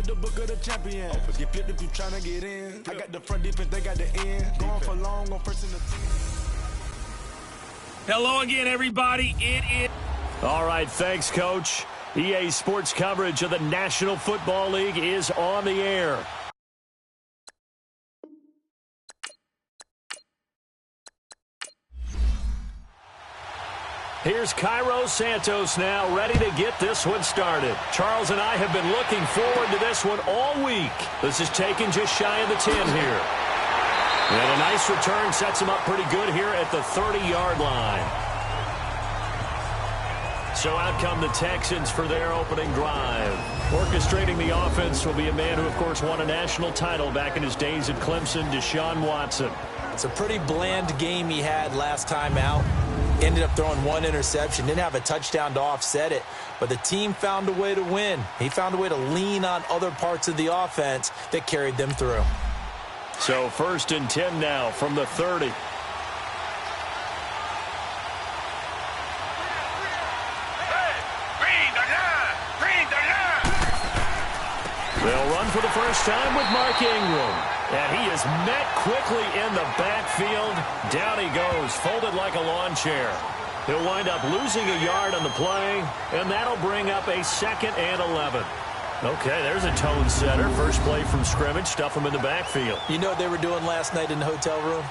with the book of the champion. Get flipped if you tryna get in. I got the front defense, they got the end. Going for long on first in the team. Hello again, everybody. It is. All right, thanks, Coach. EA Sports coverage of the National Football League is on the air. Here's Cairo Santos now, ready to get this one started. Charles and I have been looking forward to this one all week. This is taken just shy of the 10 here. And a nice return sets him up pretty good here at the 30-yard line. So out come the Texans for their opening drive. Orchestrating the offense will be a man who, of course, won a national title back in his days at Clemson, Deshaun Watson. It's a pretty bland game he had last time out. Ended up throwing one interception. Didn't have a touchdown to offset it. But the team found a way to win. He found a way to lean on other parts of the offense that carried them through. So 1st and 10 now from the 30. They'll run for the first time with Mark Ingram. And he is met quickly in the backfield. Down he goes, folded like a lawn chair. He'll wind up losing a yard on the play, and that'll bring up a 2nd and 11. Okay, there's a tone setter. First play from scrimmage, stuff him in the backfield. You know what they were doing last night in the hotel room?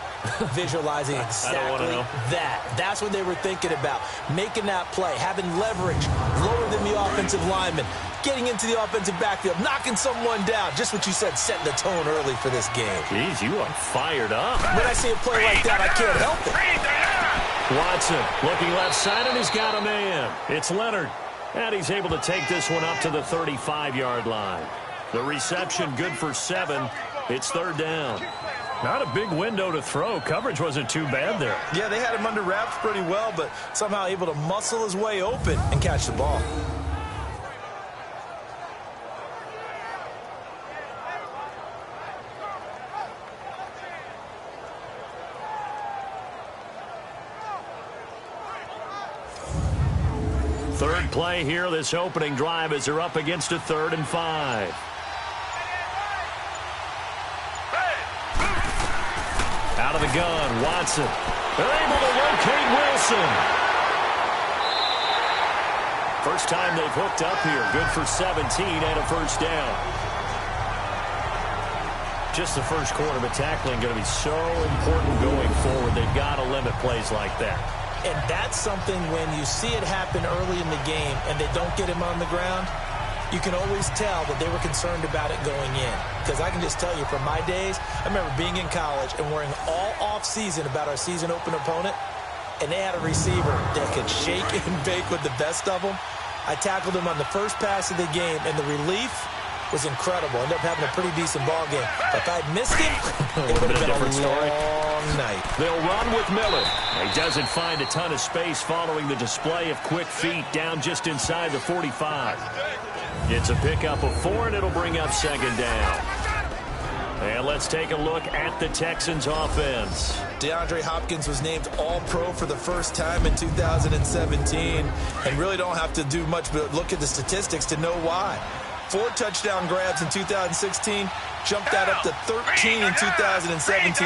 Visualizing exactly that. That's what they were thinking about. Making that play, having leverage, lower than the offensive lineman, getting into the offensive backfield, knocking someone down. Just what you said, setting the tone early for this game. Jeez, you are fired up. When I see a play like that, I can't help it. Watson looking left side, and he's got a man. It's Leonard. And he's able to take this one up to the 35-yard line. The reception good for 7. It's 3rd down. Not a big window to throw. Coverage wasn't too bad there. Yeah, they had him under wraps pretty well, but somehow able to muscle his way open and catch the ball. Third play here, this opening drive, as they're up against a 3rd and 5. Out of the gun, Watson. They're able to locate Wilson. First time they've hooked up here. Good for 17 and a first down. Just the first quarter, but tackling going to be so important going forward. They've got to limit plays like that. And that's something when you see it happen early in the game and they don't get him on the ground, you can always tell that they were concerned about it going in. Because I can just tell you from my days, I remember being in college and worrying all off-season about our season open opponent, and they had a receiver that could shake and bake with the best of them. I tackled him on the first pass of the game, and the relief was incredible. Ended up having a pretty decent ball game. But if I'd missed him, it would have been a different story. Night. They'll run with Miller. He doesn't find a ton of space following the display of quick feet down just inside the 45. It's a pickup of 4, and it'll bring up 2nd down. And let's take a look at the Texans offense. DeAndre Hopkins was named All-Pro for the first time in 2017, and really don't have to do much but look at the statistics to know why. 4 touchdown grabs in 2016, jumped that up to 13 in 2017.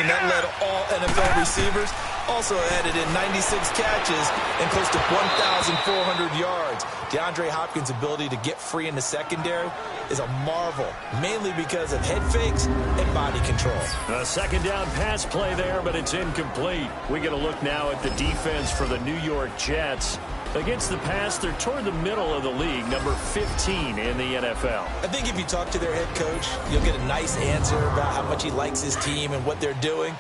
That led all NFL receivers. Also added in 96 catches and close to 1,400 yards. DeAndre Hopkins' ability to get free in the secondary is a marvel, mainly because of head fakes and body control. A 2nd down pass play there, but it's incomplete. We get a look now at the defense for the New York Jets. Against the pass, they're toward the middle of the league, number 15 in the NFL. I think if you talk to their head coach, you'll get a nice answer about how much he likes his team and what they're doing.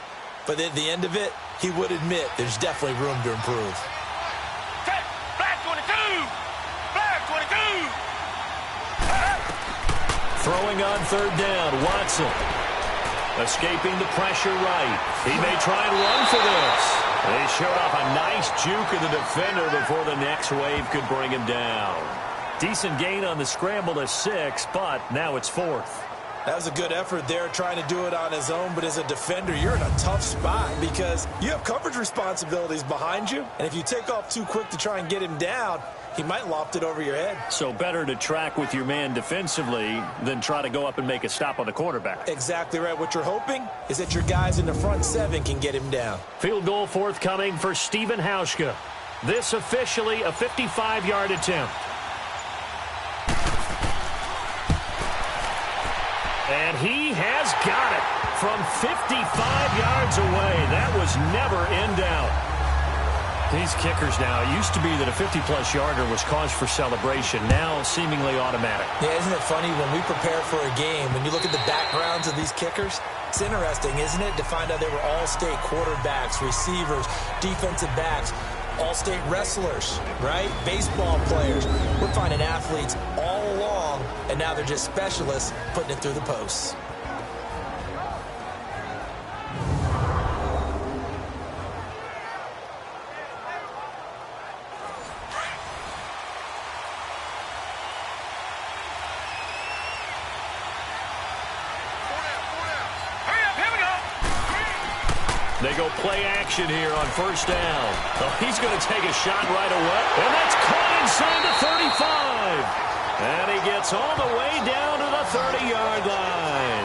But at the end of it, he would admit there's definitely room to improve. Flag 22! Flag 22! Throwing on 3rd down, Watson. Escaping the pressure right. He may try and run for this. They showed off a nice juke of the defender before the next wave could bring him down. Decent gain on the scramble to 6, but now it's 4th. That was a good effort there, trying to do it on his own. But as a defender, you're in a tough spot because you have coverage responsibilities behind you. And if you take off too quick to try and get him down, He might loft it over your head. So better to track with your man defensively than try to go up and make a stop on the quarterback. Exactly right. What you're hoping is that your guys in the front seven can get him down. Field goal forthcoming for Stephen Hauschka. This officially a 55-yard attempt. And he has got it from 55 yards away. That was never in doubt. These kickers now, it used to be that a 50-plus yarder was cause for celebration. Now seemingly automatic. Yeah, isn't it funny when we prepare for a game, when you look at the backgrounds of these kickers? It's interesting, isn't it, to find out they were all-state quarterbacks, receivers, defensive backs, all-state wrestlers, right? Baseball players. We're finding athletes all along, and now they're just specialists putting it through the posts. They go play action here on first down. Oh, he's going to take a shot right away. And that's caught inside the 35. And he gets all the way down to the 30-yard line.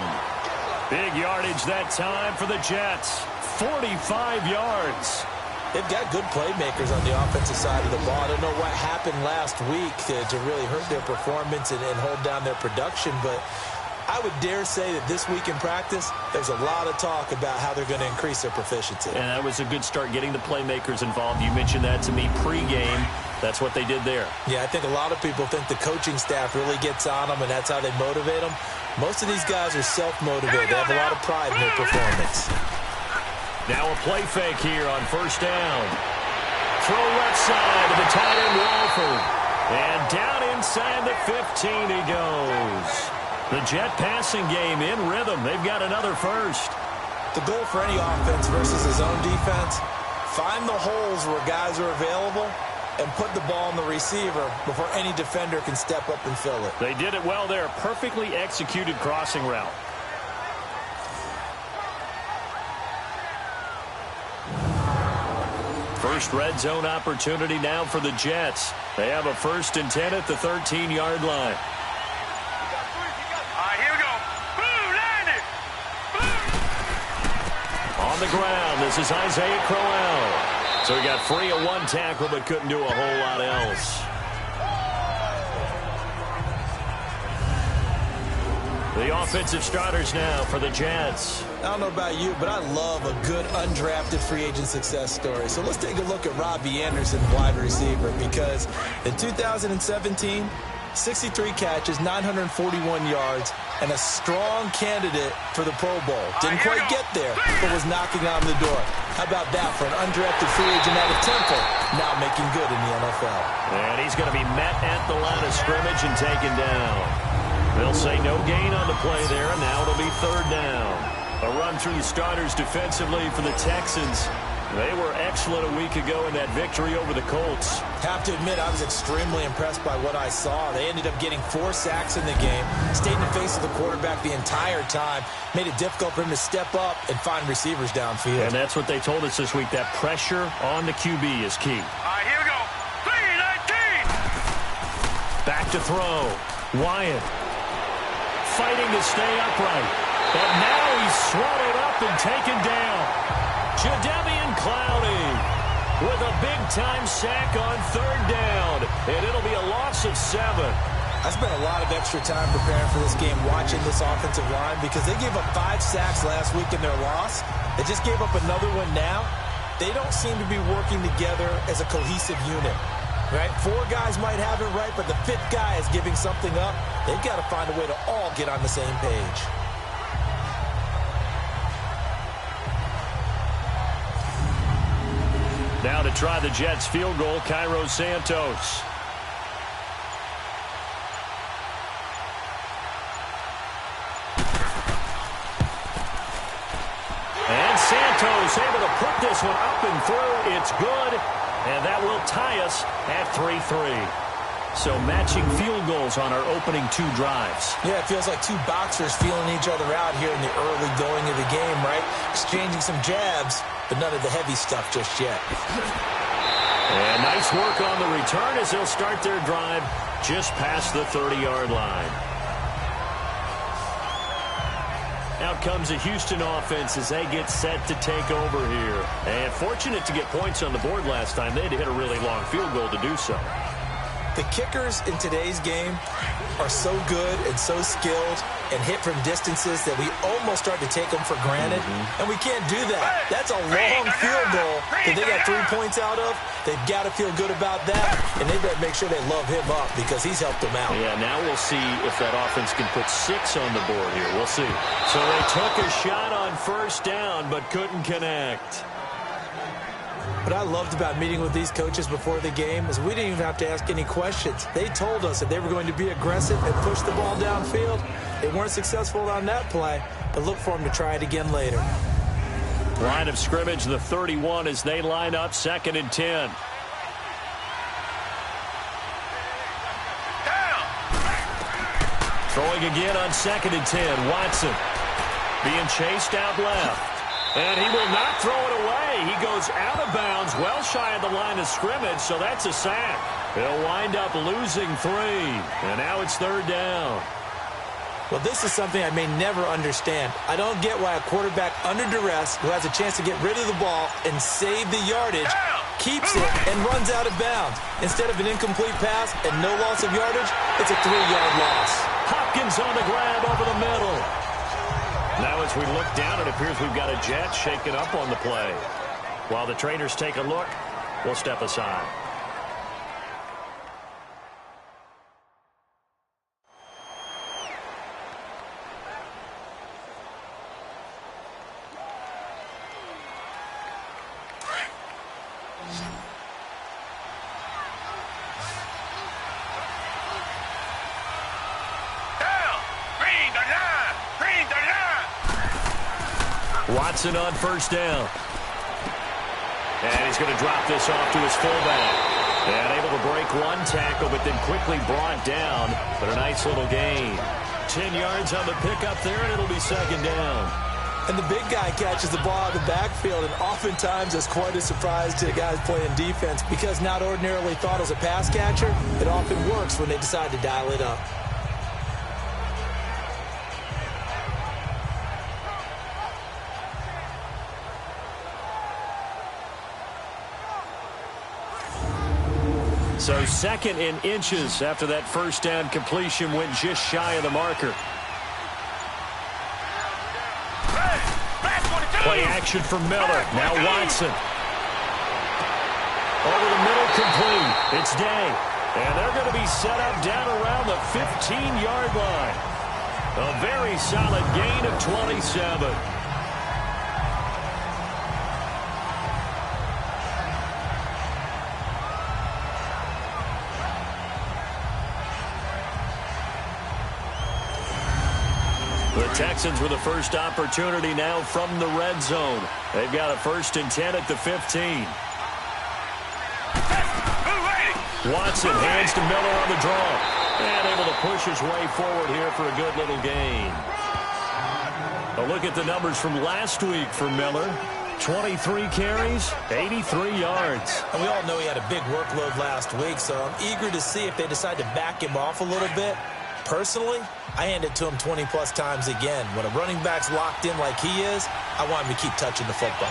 Big yardage that time for the Jets. 45 yards. They've got good playmakers on the offensive side of the ball. I don't know what happened last week to really hurt their performance and hold down their production, but I would dare say that this week in practice, there's a lot of talk about how they're going to increase their proficiency. And that was a good start getting the playmakers involved. You mentioned that to me pregame. That's what they did there. Yeah, I think a lot of people think the coaching staff really gets on them, and that's how they motivate them. Most of these guys are self-motivated. They have a lot of pride in their performance. Now a play fake here on first down. Throw left side to the tight end Walford. And down inside the 15 he goes. The Jet passing game in rhythm. They've got another first. The goal for any offense versus his own defense, find the holes where guys are available and put the ball on the receiver before any defender can step up and fill it. They did it well there. Perfectly executed crossing route. First red zone opportunity now for the Jets. They have a 1st and 10 at the 13-yard line. On the ground, this is Isaiah Crowell. So he got free of one tackle but couldn't do a whole lot else. The offensive starters now for the Jets. I don't know about you, but I love a good undrafted free agent success story. So let's take a look at Robbie Anderson, wide receiver, because in 2017, 63 catches, 941 yards, and a strong candidate for the Pro Bowl. Didn't quite get there, but was knocking on the door. How about that for an undrafted free agent out of Temple, now making good in the NFL? And he's going to be met at the line of scrimmage and taken down. They'll say no gain on the play there, and now it'll be 3rd down. A run through the starters defensively for the Texans. They were excellent a week ago in that victory over the Colts. Have to admit, I was extremely impressed by what I saw. They ended up getting 4 sacks in the game, stayed in the face of the quarterback the entire time, made it difficult for him to step up and find receivers downfield. And that's what they told us this week, that pressure on the QB is key. All right, here we go. 3-19. Back to throw. Wyatt fighting to stay upright. But now he's swallowed up and taken down. Jadeveon Clowney with a big-time sack on 3rd down. And it'll be a loss of 7. I spent a lot of extra time preparing for this game watching this offensive line because they gave up 5 sacks last week in their loss. They just gave up another one now. They don't seem to be working together as a cohesive unit. Right? 4 guys might have it right, but the 5th guy is giving something up. They've got to find a way to all get on the same page. Now to try the Jets field goal, Cairo Santos. And Santos able to put this one up and through. It's good. And that will tie us at 3-3. So matching field goals on our opening 2 drives. Yeah, it feels like 2 boxers feeling each other out here in the early going of the game, right? Exchanging some jabs, but none of the heavy stuff just yet. And nice work on the return as they'll start their drive just past the 30-yard line. Out comes the Houston offense as they get set to take over here. And fortunate to get points on the board last time. They had to hit a really long field goal to do so. The kickers in today's game are so good and so skilled and hit from distances that we almost start to take them for granted. And we can't do that. That's a long field goal that they got 3 points out of. They've got to feel good about that, and they better make sure they love him up because he's helped them out. Yeah, now we'll see if that offense can put 6 on the board here. We'll see. So they took a shot on first down but couldn't connect. What I loved about meeting with these coaches before the game is we didn't even have to ask any questions. They told us that they were going to be aggressive and push the ball downfield. They weren't successful on that play, but look for them to try it again later. Line of scrimmage, the 31 as they line up, 2nd and 10. Throwing again on 2nd and 10. Watson being chased out left. And he will not throw it away. He goes out of bounds, well shy of the line of scrimmage, so that's a sack. They'll wind up losing 3. And now it's 3rd down. Well, this is something I may never understand. I don't get why a quarterback under duress who has a chance to get rid of the ball and save the yardage keeps it and runs out of bounds. Instead of an incomplete pass and no loss of yardage, it's a 3-yard loss. Hopkins on the grab over the middle. Now as we look down, it appears we've got a jet shaken up on the play. While the trainers take a look, we'll step aside. Watson on first down. And he's going to drop this off to his fullback. And able to break one tackle, but then quickly brought down. But a nice little gain. 10 yards on the pickup there, and it'll be 2nd down. And the big guy catches the ball out of the backfield, and oftentimes it's quite a surprise to the guys playing defense because not ordinarily thought as a pass catcher, it often works when they decide to dial it up. So 2nd and inches after that first down completion went just shy of the marker. Play action for Miller. Now Watson. Over the middle, complete. It's Day. And they're going to be set up down around the 15-yard line. A very solid gain of 27. The Texans with the first opportunity now from the red zone. They've got a 1st and 10 at the 15. Watson hands to Miller on the draw. And able to push his way forward here for a good little gain. A look at the numbers from last week for Miller. 23 carries, 83 yards. And we all know he had a big workload last week, so I'm eager to see if they decide to back him off a little bit. Personally, I hand it to him 20-plus times again. When a running back's locked in like he is, I want him to keep touching the football.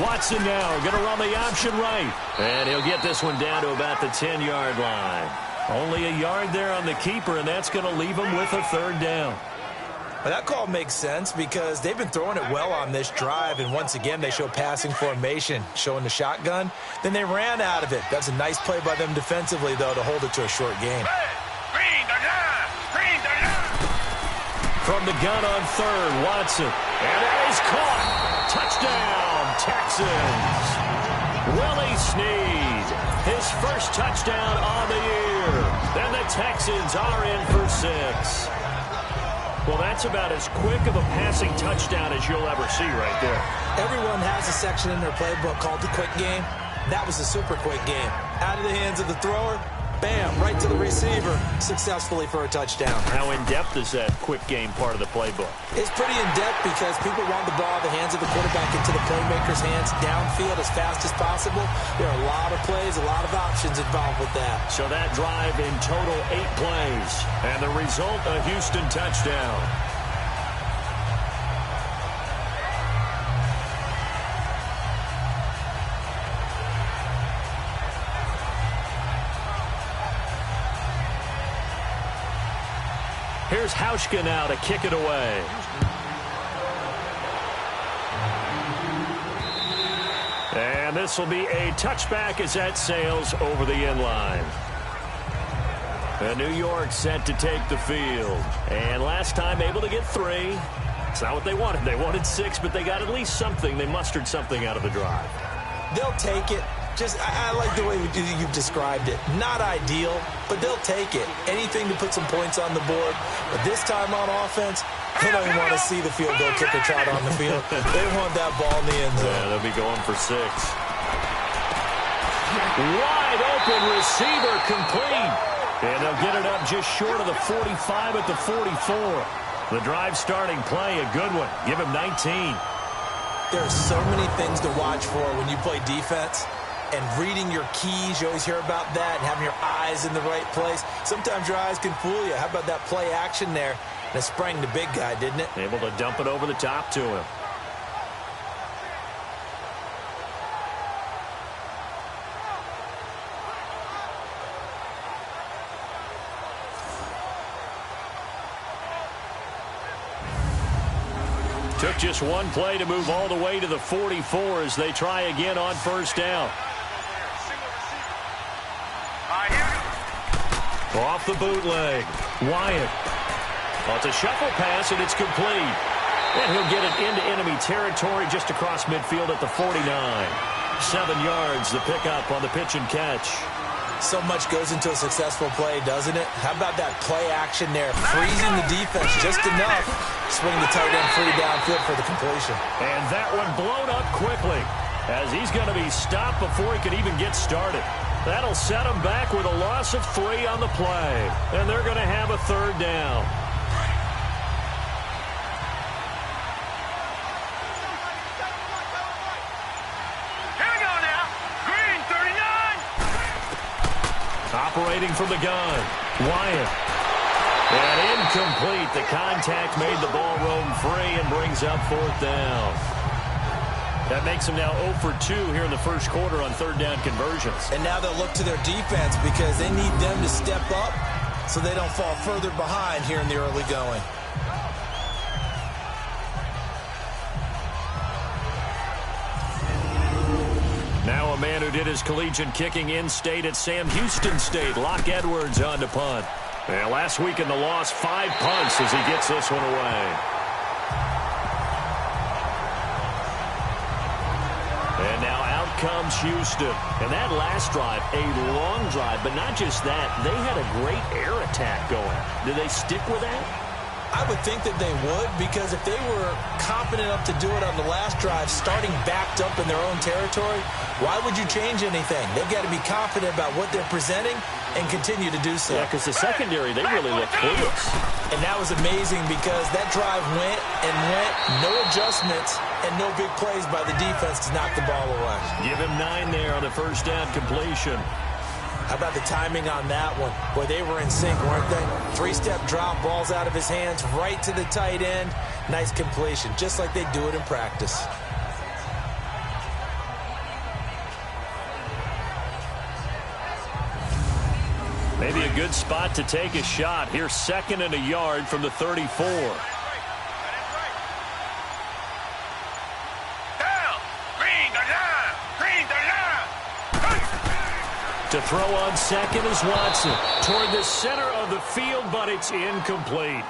Watson now going to run the option right. And he'll get this one down to about the 10-yard line. Only a yard there on the keeper, and that's going to leave him with a 3rd down. Well, that call makes sense because they've been throwing it well on this drive, and once again they show passing formation, showing the shotgun. Then they ran out of it. That's a nice play by them defensively, though, to hold it to a short game. From the gun on 3rd, Watson. And that is caught. Touchdown, Texans. Willie Snead, his first touchdown on the year. Then the Texans are in for 6. Well, that's about as quick of a passing touchdown as you'll ever see right there. Everyone has a section in their playbook called the quick game. That was a super quick game. Out of the hands of the thrower, Bam, right to the receiver, successfully for a touchdown. How in-depth is that quick game part of the playbook? It's pretty in-depth because people want the ball in the hands of the quarterback into the playmaker's hands downfield as fast as possible. There are a lot of plays, a lot of options involved with that. So that drive in total 8 plays. And the result, a Houston touchdown. Here's Hauschka now to kick it away. And this will be a touchback as that sails over the end line. And New York set to take the field. And last time able to get 3. It's not what they wanted. They wanted 6, but they got at least something. They mustered something out of the drive. They'll take it. I like the way you've described it. Not ideal, but they'll take it. Anything to put some points on the board. But this time on offense, they don't even want to see the field goal kicker trot on the field. They want that ball in the end zone. Yeah, they'll be going for 6. Wide open receiver complete. And they'll get it up just short of the 45 at the 44. The drive starting play, a good one. Give him 19. There are so many things to watch for when you play defense. And reading your keys, you always hear about that, and having your eyes in the right place. Sometimes your eyes can fool you. How about that play action there? And it sprang the big guy, didn't it? Able to dump it over the top to him. Took just one play to move all the way to the 44 as they try again on first down. Off the bootleg. Wyatt. Well, it's a shuffle pass, and it's complete. And he'll get it into enemy territory just across midfield at the 49. 7 yards, the pickup on the pitch and catch. So much goes into a successful play, doesn't it? How about that play action there? Freezing the defense just enough. Swing the tight end free downfield for the completion. And that one blown up quickly as he's going to be stopped before he can even get started. That'll set him back with a loss of 3 on the play. And they're going to have a 3rd down. Here we go now. Green, 39. Operating from the gun. Wyatt. And incomplete. The contact made the ball roam free and brings up 4th down. That makes them now 0 for 2 here in the first quarter on 3rd down conversions. And now they'll look to their defense because they need them to step up so they don't fall further behind here in the early going. Now a man who did his collegiate kicking in-state at Sam Houston State. Locke Edwards on to punt. And last week in the loss, 5 punts as he gets this one away. And now out comes Houston. And that last drive, a long drive, but not just that. They had a great air attack going. Do they stick with that? I would think that they would, because if they were confident enough to do it on the last drive, starting backed up in their own territory, why would you change anything? They've got to be confident about what they're presenting and continue to do so. Yeah, because the secondary, they really looked clueless. And that was amazing because that drive went and went, no adjustments, and no big plays by the defense to knock the ball away. Give him 9 there on the first down completion. How about the timing on that one? Boy, they were in sync, weren't they? 3-step drop, balls out of his hands, right to the tight end. Nice completion, just like they do it in practice. Maybe a good spot to take a shot. Here's 2nd and a yard from the 34. To throw on 2nd is Watson. Toward the center of the field, but it's incomplete.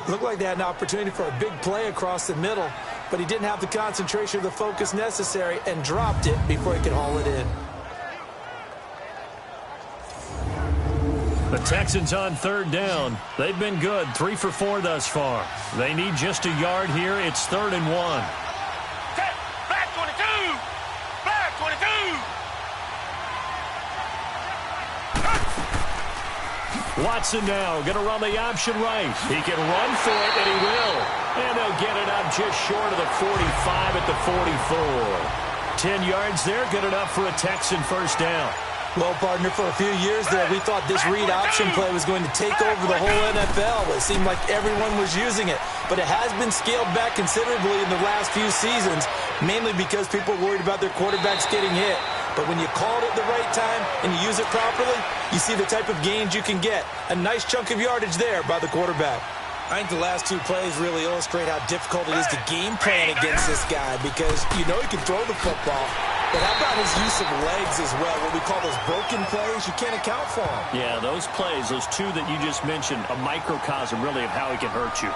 Looked like they had an opportunity for a big play across the middle, but he didn't have the concentration or the focus necessary and dropped it before he could haul it in. The Texans on 3rd down. They've been good, 3 for 4 thus far. They need just a yard here. It's 3rd and 1. Black 22! Black 22! Watson now going to run the option right. He can run for it, and he will. And they'll get it up just short of the 45 at the 44. 10 yards there, good enough for a Texan first down. Well, partner, for a few years there, we thought this read option play was going to take over the whole NFL. It seemed like everyone was using it. But it has been scaled back considerably in the last few seasons, mainly because people are worried about their quarterbacks getting hit. But when you call it at the right time and you use it properly, you see the type of gains you can get. A nice chunk of yardage there by the quarterback. I think the last two plays really illustrate how difficult it is to game plan against this guy because you know he can throw the football. But how about his use of legs as well? What we call those broken plays, you can't account for them. Yeah, those plays, those two that you just mentioned, a microcosm really of how he can hurt you.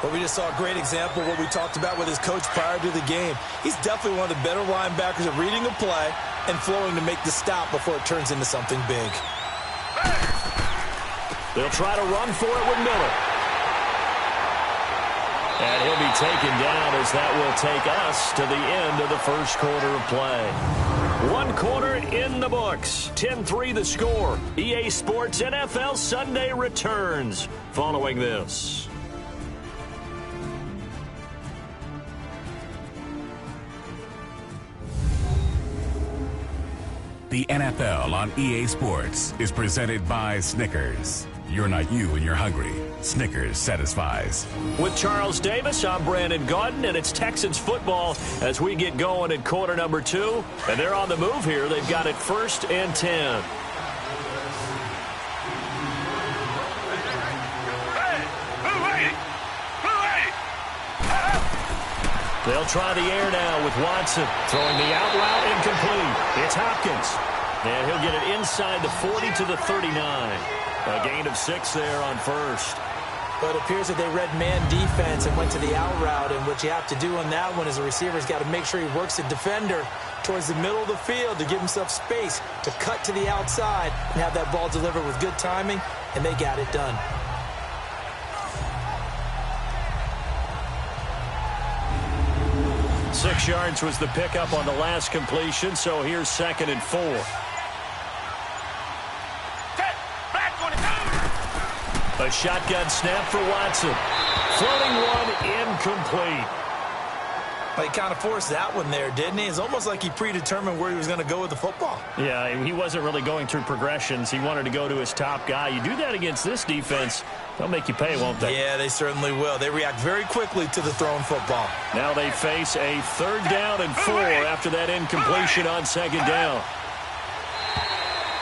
Well, we just saw a great example of what we talked about with his coach prior to the game. He's definitely one of the better linebackers at reading a play and flowing to make the stop before it turns into something big. They'll try to run for it with Miller. And he'll be taken down as that will take us to the end of the first quarter of play. 1 quarter in the books. 10-3 the score. EA Sports NFL Sunday returns following this. The NFL on EA Sports is presented by Snickers. You're not you when you're hungry. Snickers satisfies. With Charles Davis, I'm Brandon Gaudin, and it's Texans football as we get going in quarter number 2. And they're on the move here. They've got it 1st and 10. They'll try the air now with Watson. Throwing the out route incomplete. It's Hopkins. And he'll get it inside the 40 to the 39. A gain of 6 there on first. But it appears that they read man defense and went to the out route. And what you have to do on that one is the receiver's got to make sure he works the defender towards the middle of the field to give himself space to cut to the outside and have that ball delivered with good timing. And they got it done. Six yards was the pickup on the last completion, so here's 2nd and 4. A shotgun snap for Watson. Floating one incomplete. He kind of forced that one there, didn't he? It's almost like he predetermined where he was going to go with the football. Yeah, he wasn't really going through progressions. He wanted to go to his top guy. You do that against this defense, they'll make you pay, won't they? Yeah, they certainly will. They react very quickly to the thrown football. Now they face a 3rd down and 4 after that incompletion on 2nd down.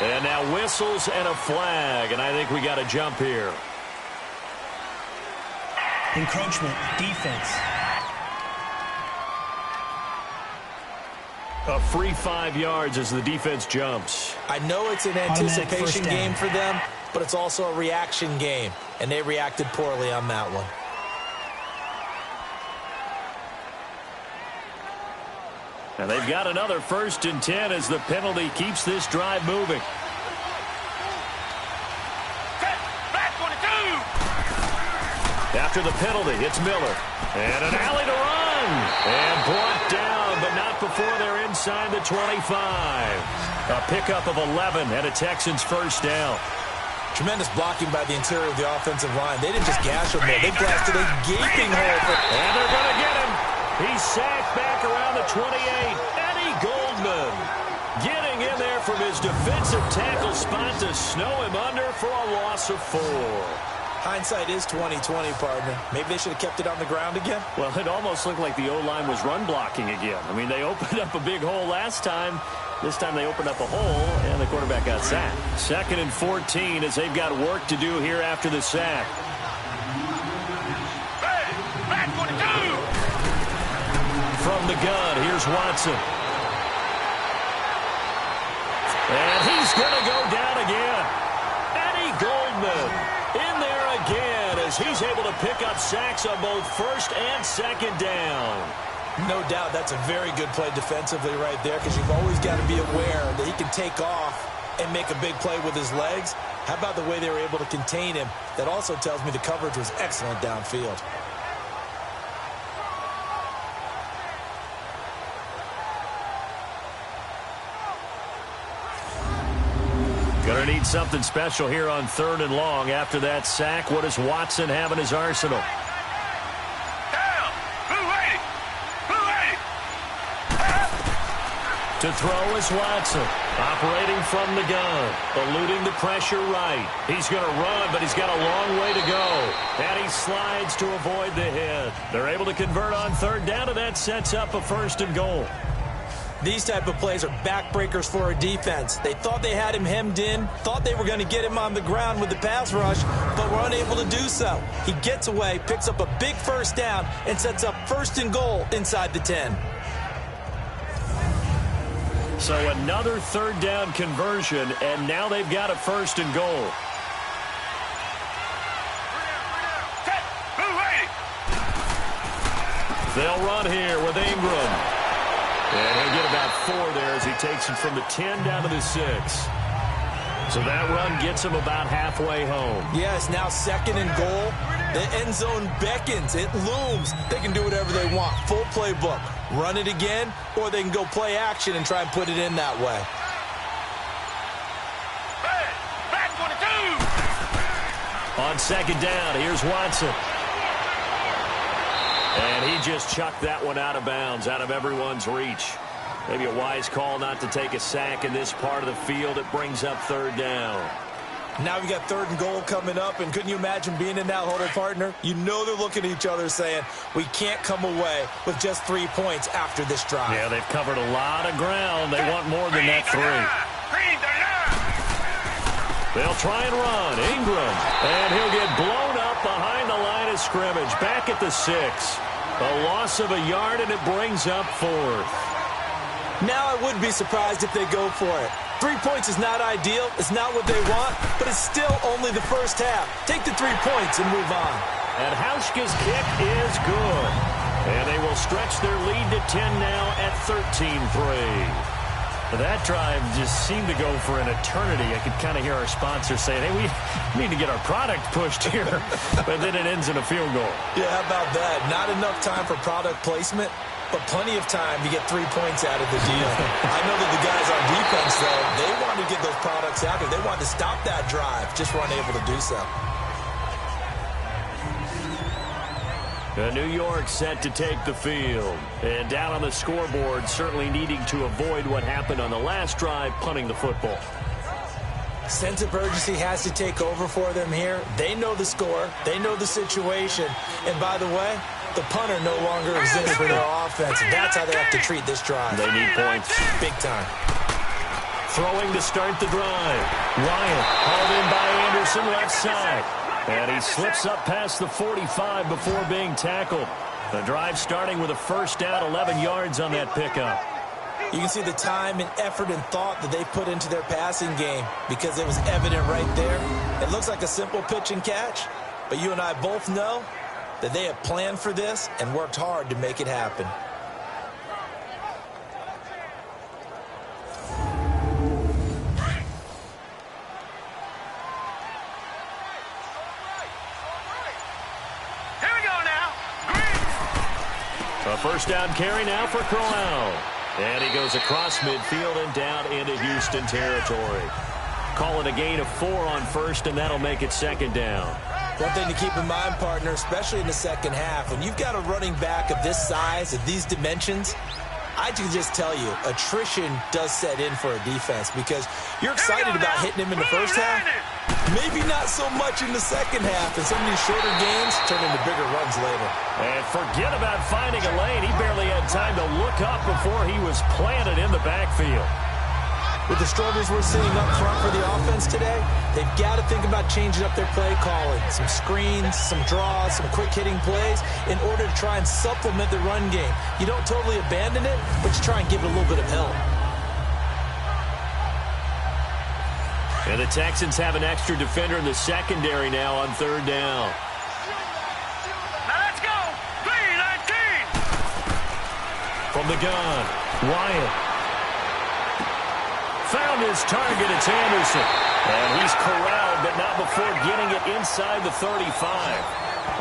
And now whistles and a flag, and I think we got a jump here. Encroachment, defense. A free 5 yards as the defense jumps. I know it's an anticipation game for them, but it's also a reaction game, and they reacted poorly on that one. And they've got another 1st and 10 as the penalty keeps this drive moving. After the penalty, it's Miller. And an alley to run. And brought down, but not before they're inside the 25. A pickup of 11 and a Texans 1st down. Tremendous blocking by the interior of the offensive line. They didn't just gash him there. They blasted a gaping hole. And they're going to get him. He's sacked back around the 28. Eddie Goldman getting in there from his defensive tackle spot to snow him under for a loss of 4. Hindsight is 20/20, partner. Maybe they should have kept it on the ground again. Well, it almost looked like the O-line was run blocking again. I mean, they opened up a big hole last time. This time they opened up a hole, and the quarterback got sacked. 2nd and 14 as they've got work to do here after the sack. From the gun, here's Watson. And he's going to go down again. Eddie Goldman in there again as he's able to pick up sacks on both 1st and 2nd down. No doubt that's a very good play defensively right there because you've always got to be aware that he can take off and make a big play with his legs. How about the way they were able to contain him? That also tells me the coverage was excellent downfield. Going to They need something special here on 3rd and long. After that sack, what does Watson have in his arsenal? To throw is Watson, operating from the gun, eluding the pressure right. He's going to run, but he's got a long way to go. And he slides to avoid the hit. They're able to convert on 3rd down, and that sets up a 1st and goal. These type of plays are backbreakers for a defense. They thought they had him hemmed in, thought they were going to get him on the ground with the pass rush, but were unable to do so. He gets away, picks up a big 1st down, and sets up 1st and goal inside the 10. So another 3rd down conversion, and now they've got a 1st and goal. They'll run here with Ingram. And he'll get about 4 there as he takes it from the 10 down to the 6. So that run gets him about halfway home. Yes, now 2nd and goal. The end zone beckons. It looms. They can do whatever they want. Full playbook. Run it again, or they can go play action and try and put it in that way. On 2nd down, here's Watson. And he just chucked that one out of bounds, out of everyone's reach. Maybe a wise call not to take a sack in this part of the field. It brings up 3rd down. Now we got 3rd and goal coming up, and couldn't you imagine being in that huddle, partner? You know they're looking at each other saying, we can't come away with just 3 points after this drive. Yeah, they've covered a lot of ground. They want more than that 3. They'll try and run. Ingram. And he'll get blown up behind the line of scrimmage. Back at the 6. A loss of a yard, and it brings up 4th. Now I wouldn't be surprised if they go for it. 3 points is not ideal. It's not what they want, but it's still only the 1st half. Take the 3 points and move on. And Hauschka's kick is good. And they will stretch their lead to 10 now at 13-3. That drive just seemed to go for an eternity. I could kind of hear our sponsor saying, hey, we need to get our product pushed here. But then it ends in a field goal. Yeah, how about that? Not enough time for product placement, but plenty of time to get 3 points out of the deal. I know that the guys on defense, though, they want to get those products out there. They want to stop that drive, just weren't able to do so. New York set to take the field. And down on the scoreboard, certainly needing to avoid what happened on the last drive, punting the football. Sense of urgency has to take over for them here. They know the score. They know the situation. And by the way, the punter no longer exists for their offense. And that's how they have to treat this drive. They need points. Big time. Throwing to start the drive. Ryan hauled in by Anderson left side. And he slips up past the 45 before being tackled. The drive starting with a 1st down, 11 yards on that pickup. You can see the time and effort and thought that they put into their passing game because it was evident right there. It looks like a simple pitch and catch, but you and I both know that they have planned for this and worked hard to make it happen. A 1st down carry now for Crowell. And he goes across midfield and down into Houston territory. Call it a gain of 4 on 1st, and that'll make it 2nd down. One thing to keep in mind, partner, especially in the 2nd half, when you've got a running back of this size, of these dimensions, I can just tell you, attrition does set in for a defense because you're excited about hitting him in the 1st half. Maybe not so much in the 2nd half, and some of these shorter games turn into bigger runs later. And forget about finding a lane. He barely had time to look up before he was planted in the backfield. With the struggles we're seeing up front for the offense today, they've got to think about changing up their play calling. Some screens, some draws, some quick-hitting plays in order to try and supplement the run game. You don't totally abandon it, but you try and give it a little bit of help. And the Texans have an extra defender in the secondary now on 3rd down. Now let's go! 3-19! From the gun, Wyatt. Found his target, it's Anderson. And he's corralled, but not before getting it inside the 35.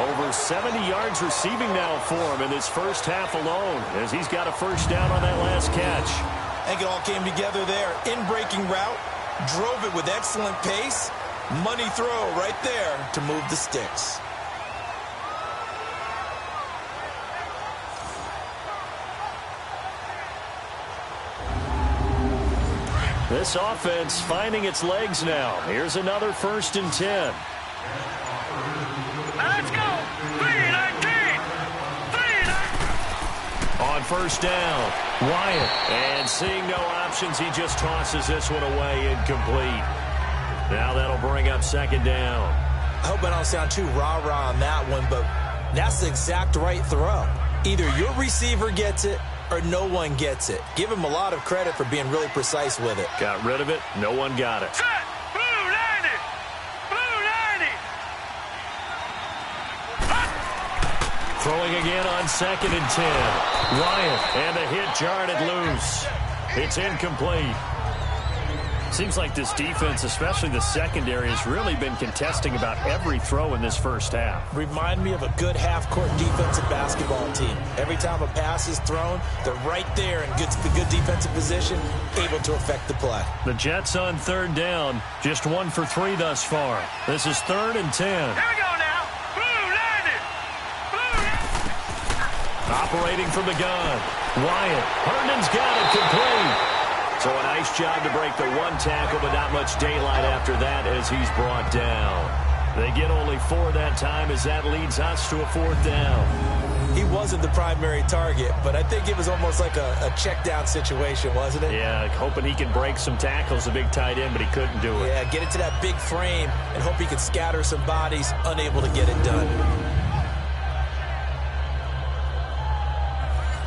Over 70 yards receiving now for him in this 1st half alone, as he's got a 1st down on that last catch. I think it all came together there. In-breaking route, Drove it with excellent pace. Money throw right there to move the sticks. This offense finding its legs now. Here's another 1st and 10. Let's go. 3-19. 3-19. On 1st down, Wyatt. And seeing no options, he just tosses this one away, incomplete. Now that'll bring up 2nd down. I hope I don't sound too rah-rah on that one, but that's the exact right throw. Either your receiver gets it or no one gets it. Give him a lot of credit for being really precise with it. Got rid of it. No one got it. Set. Blue 90. Blue 90. Throwing again on 2nd and 10. Wyatt, and the hit jarred loose. It's incomplete. Seems like this defense, especially the secondary, has really been contesting about every throw in this first half. Remind me of a good half-court defensive basketball team. Every time a pass is thrown, they're right there in good defensive position, able to affect the play. The Jets on 3rd down, just 1 for 3 thus far. This is 3rd and 10. Here we go now. Blue 90. Blue 90. Operating from the gun. Wyatt. Herndon's got it complete. So a nice job to break the 1 tackle, but not much daylight after that as he's brought down. They get only 4 that time as that leads us to a 4th down. He wasn't the primary target, but I think it was almost like a check down situation, wasn't it? Yeah, hoping he can break some tackles, the big tight end, but he couldn't do it. Yeah, get it to that big frame and hope he could scatter some bodies, unable to get it done.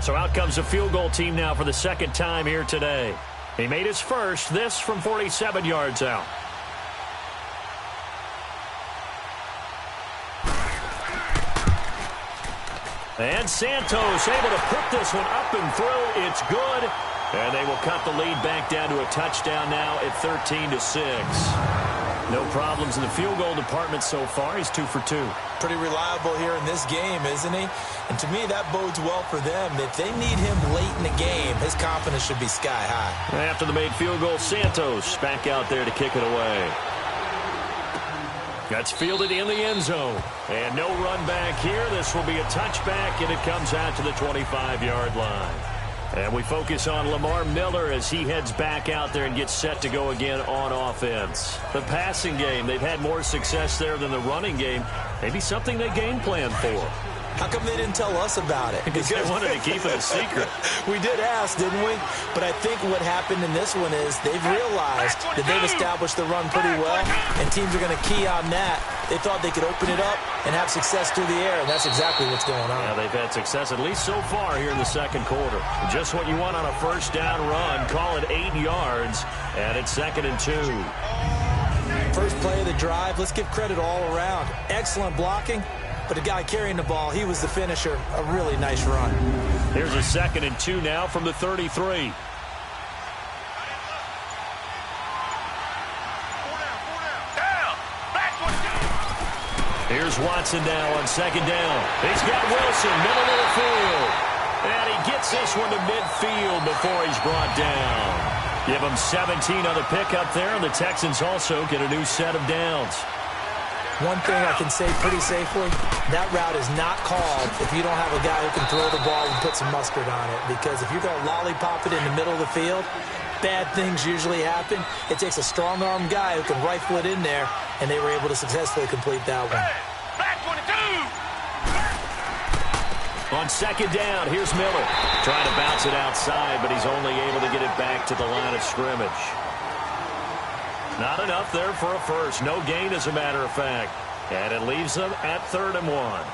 So out comes a field goal team now for the 2nd time here today. He made his first, this from 47 yards out. And Santos able to put this one up and through. It's good. And they will cut the lead back down to a touchdown now at 13-6. No problems in the field goal department so far. He's 2 for 2. Pretty reliable here in this game, isn't he? And to me, that bodes well for them. If they need him late in the game, his confidence should be sky high. After the made field goal, Santos back out there to kick it away. That's fielded in the end zone. And no run back here. This will be a touchback, and it comes out to the 25-yard line. And we focus on Lamar Miller as he heads back out there and gets set to go again on offense. The passing game, they've had more success there than the running game. Maybe something they game plan for. How come they didn't tell us about it? Because they wanted to keep it a secret. We did ask, didn't we? But I think what happened in this one is they've realized that they've established the run pretty well, and teams are going to key on that. They thought they could open it up and have success through the air, and that's exactly what's going on. Yeah, they've had success at least so far here in the 2nd quarter. Just what you want on a 1st down run. Call it 8 yards, and it's 2nd and 2. First play of the drive, let's give credit all around. Excellent blocking. But the guy carrying the ball, he was the finisher. A really nice run. Here's a 2nd and 2 now from the 33. Here's Watson now on 2nd down. He's got Wilson, middle of the field. And he gets this one to midfield before he's brought down. Give him 17 on the pickup there, and the Texans also get a new set of downs. One thing I can say pretty safely, that route is not called if you don't have a guy who can throw the ball and put some mustard on it. Because if you're going to lollipop it in the middle of the field, bad things usually happen. It takes a strong-arm guy who can rifle it in there, and they were able to successfully complete that one. Back 22. On 2nd down, here's Miller. Trying to bounce it outside, but he's only able to get it back to the line of scrimmage. Not enough there for a first. No gain, as a matter of fact. And it leaves them at 3rd and 1.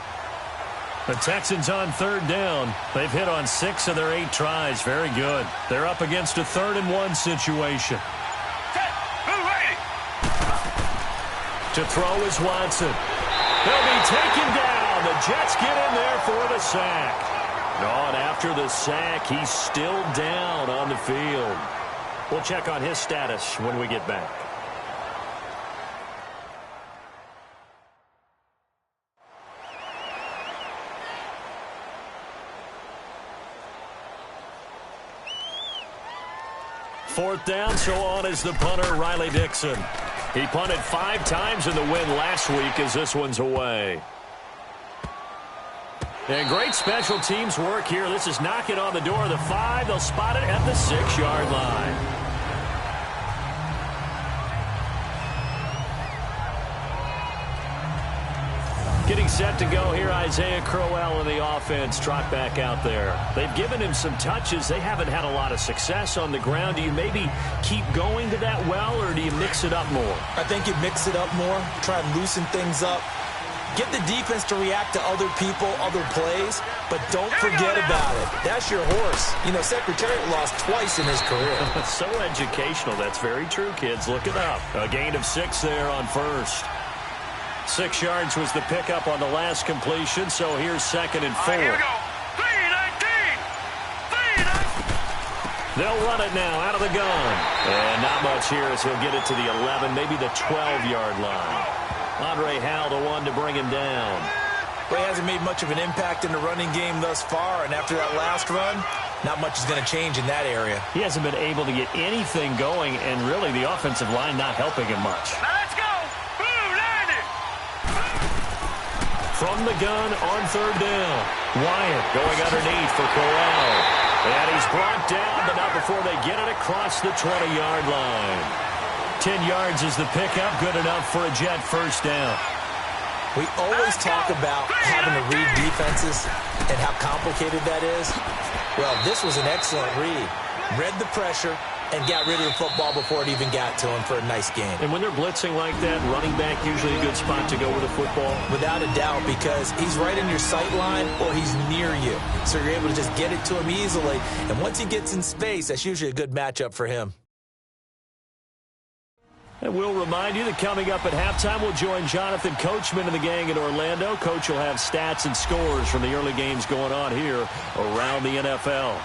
The Texans on 3rd down. They've hit on 6 of their 8 tries. Very good. They're up against a 3rd and 1 situation. To throw is Watson. He'll be taken down. The Jets get in there for the sack. And after the sack, he's still down on the field. We'll check on his status when we get back. 4th down, so on is the punter, Riley Dixon. He punted 5 times in the win last week as this one's away. And great special teams work here. This is knocking on the door of the 5. They'll spot it at the 6-yard line. Getting set to go here, Isaiah Crowell in the offense. Trot back out there. They've given him some touches. They haven't had a lot of success on the ground. Do you maybe keep going to that well, or do you mix it up more? I think you mix it up more. Try and loosen things up. Get the defense to react to other people, other plays, but don't forget about it. That's your horse. You know, Secretariat lost twice in his career. So educational. That's very true, kids. Look it up. A gain of 6 there on first. 6 yards was the pickup on the last completion, so here's 2nd and 4. Here we go. 3-19. They'll run it now out of the gun. And not much here as he'll get it to the 11, maybe the 12-yard line. Andre Howell, the one to bring him down. Well, he hasn't made much of an impact in the running game thus far, and after that last run, not much is going to change in that area. He hasn't been able to get anything going, and really the offensive line not helping him much. Now let's go. From the gun on 3rd down. Wyatt going underneath for Corral. And he's brought down, but not before they get it across the 20-yard line. 10 yards is the pickup. Good enough for a Jet first down. We always talk about having to read defenses and how complicated that is. Well, this was an excellent read. Read the pressure and got rid of the football before it even got to him for a nice gain. And when they're blitzing like that, running back usually a good spot to go with the football? Without a doubt, because he's right in your sight line or he's near you. So you're able to just get it to him easily. And once he gets in space, that's usually a good matchup for him. And we'll remind you that coming up at halftime, we'll join Jonathan Coachman and the gang in Orlando. Coach will have stats and scores from the early games going on here around the NFL.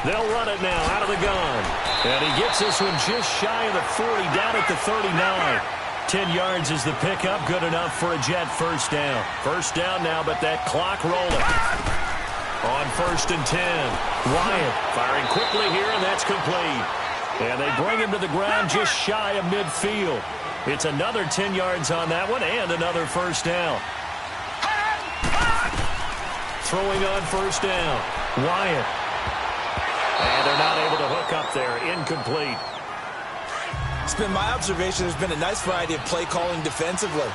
They'll run it now out of the gun. And he gets this one just shy of the 40, down at the 39. 10 yards is the pickup. Good enough for a Jet first down. First down now, but that clock rolling. On 1st and 10. Wyatt firing quickly here, and that's complete. And they bring him to the ground just shy of midfield. It's another 10 yards on that one, and another first down. Throwing on first down. Wyatt. And they're not able to hook up there. Incomplete. It's been my observation there's been a nice variety of play calling defensively.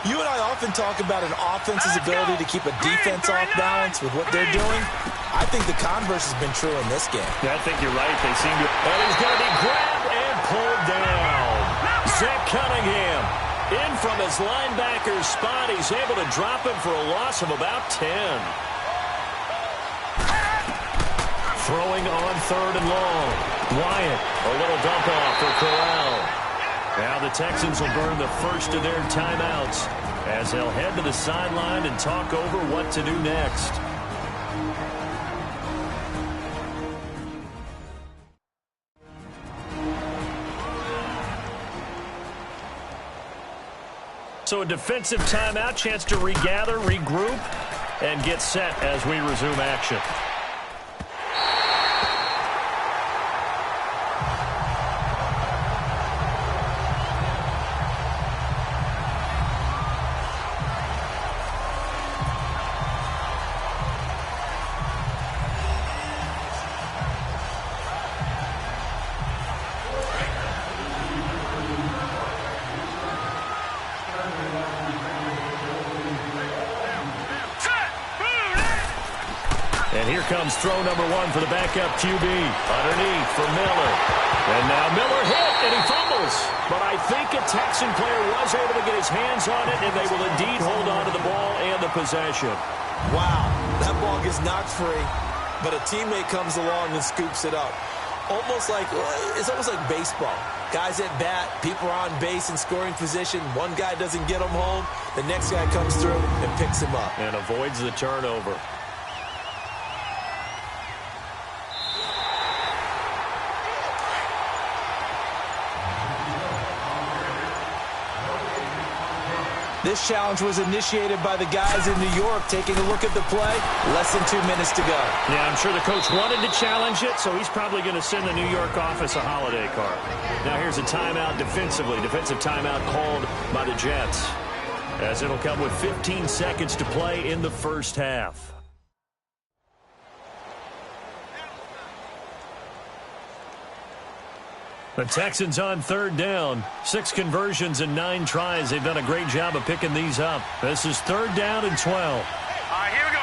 You and I often talk about an offense's ability to keep a defense off balance with what they're doing. I think the converse has been true in this game. Yeah, I think you're right. They seem to... And he's going to be grabbed and pulled down. Zach Cunningham in from his linebacker's spot. He's able to drop him for a loss of about 10. Throwing on 3rd and long. Wyatt, a little dump off for Corral. Now the Texans will burn the first of their timeouts as they'll head to the sideline and talk over what to do next. So a defensive timeout, chance to regather, regroup, and get set as we resume action. And here comes throw number 1 for the backup QB. Underneath for Miller. And now Miller hit, and he fumbles. But I think a Texan player was able to get his hands on it, and they will indeed hold on to the ball and the possession. Wow, that ball gets knocked free, but a teammate comes along and scoops it up. It's almost like baseball. Guys at bat, people are on base in scoring position. One guy doesn't get them home. The next guy comes through and picks him up. And avoids the turnover. This challenge was initiated by the guys in New York. Taking a look at the play, less than 2 minutes to go. Yeah, I'm sure the coach wanted to challenge it, so he's probably going to send the New York office a holiday card. Now here's a timeout defensively. Defensive timeout called by the Jets, as it'll come with 15 seconds to play in the first half. The Texans on third down. 6 conversions and 9 tries. They've done a great job of picking these up. This is third down and 12. All right, here we go.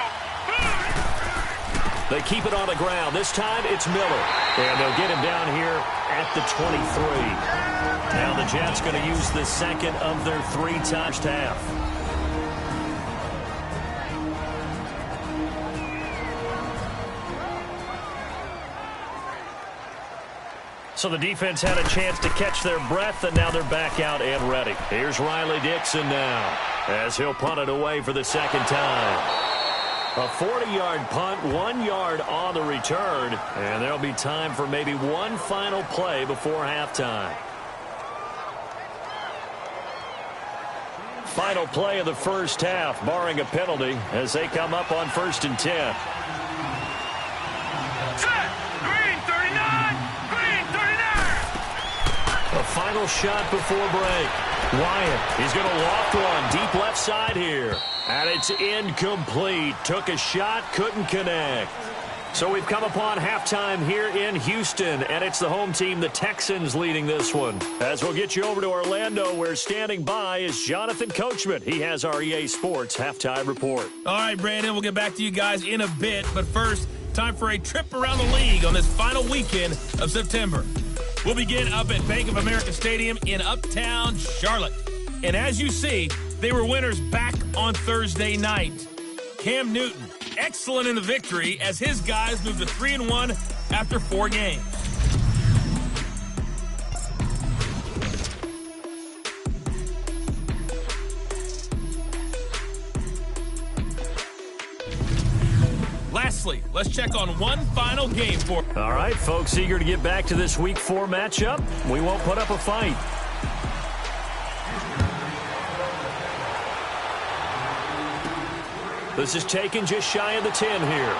They keep it on the ground. This time it's Miller. And they'll get him down here at the 23. Now the Jets going to use the second of their 3 touched half. So the defense had a chance to catch their breath, and now they're back out and ready. Here's Riley Dixon now, as he'll punt it away for the second time. A 40-yard punt, 1 yard on the return, and there'll be time for maybe one final play before halftime. Final play of the first half, barring a penalty, as they come up on 1st and 10. Final shot before break. Wyatt, he's going to loft one deep left side here. And it's incomplete. Took a shot, couldn't connect. So we've come upon halftime here in Houston, and it's the home team, the Texans, leading this one. As we'll get you over to Orlando, where standing by is Jonathan Coachman. He has our EA Sports halftime report. All right, Brandon, we'll get back to you guys in a bit. But first, time for a trip around the league on this final weekend of September. We'll begin up at Bank of America Stadium in Uptown Charlotte. And as you see, they were winners back on Thursday night. Cam Newton, excellent in the victory as his guys moved to 3-1 after 4 games. Lastly, let's check on one final game for... All right, folks, eager to get back to this Week 4 matchup. We won't put up a fight. This is taken just shy of the 10 here.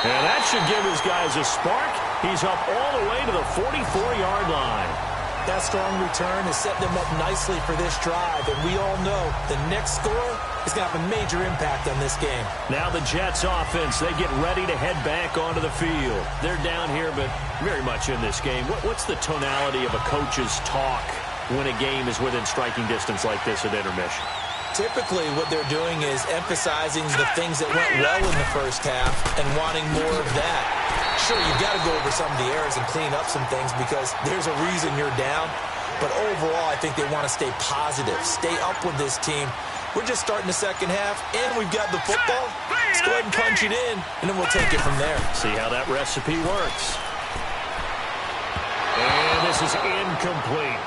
And that should give his guys a spark. He's up all the way to the 44-yard line. That strong return has set them up nicely for this drive, and we all know the next score is going to have a major impact on this game. Now the Jets offense, they get ready to head back onto the field. They're down here, but very much in this game. What's the tonality of a coach's talk when a game is within striking distance like this at intermission? Typically, what they're doing is emphasizing the things that went well in the first half and wanting more of that. Sure, you've got to go over some of the errors and clean up some things because there's a reason you're down. But overall, I think they want to stay positive, stay up with this team. We're just starting the second half, and we've got the football. Let's go ahead and punch it in, and then we'll take it from there. See how that recipe works. And this is incomplete.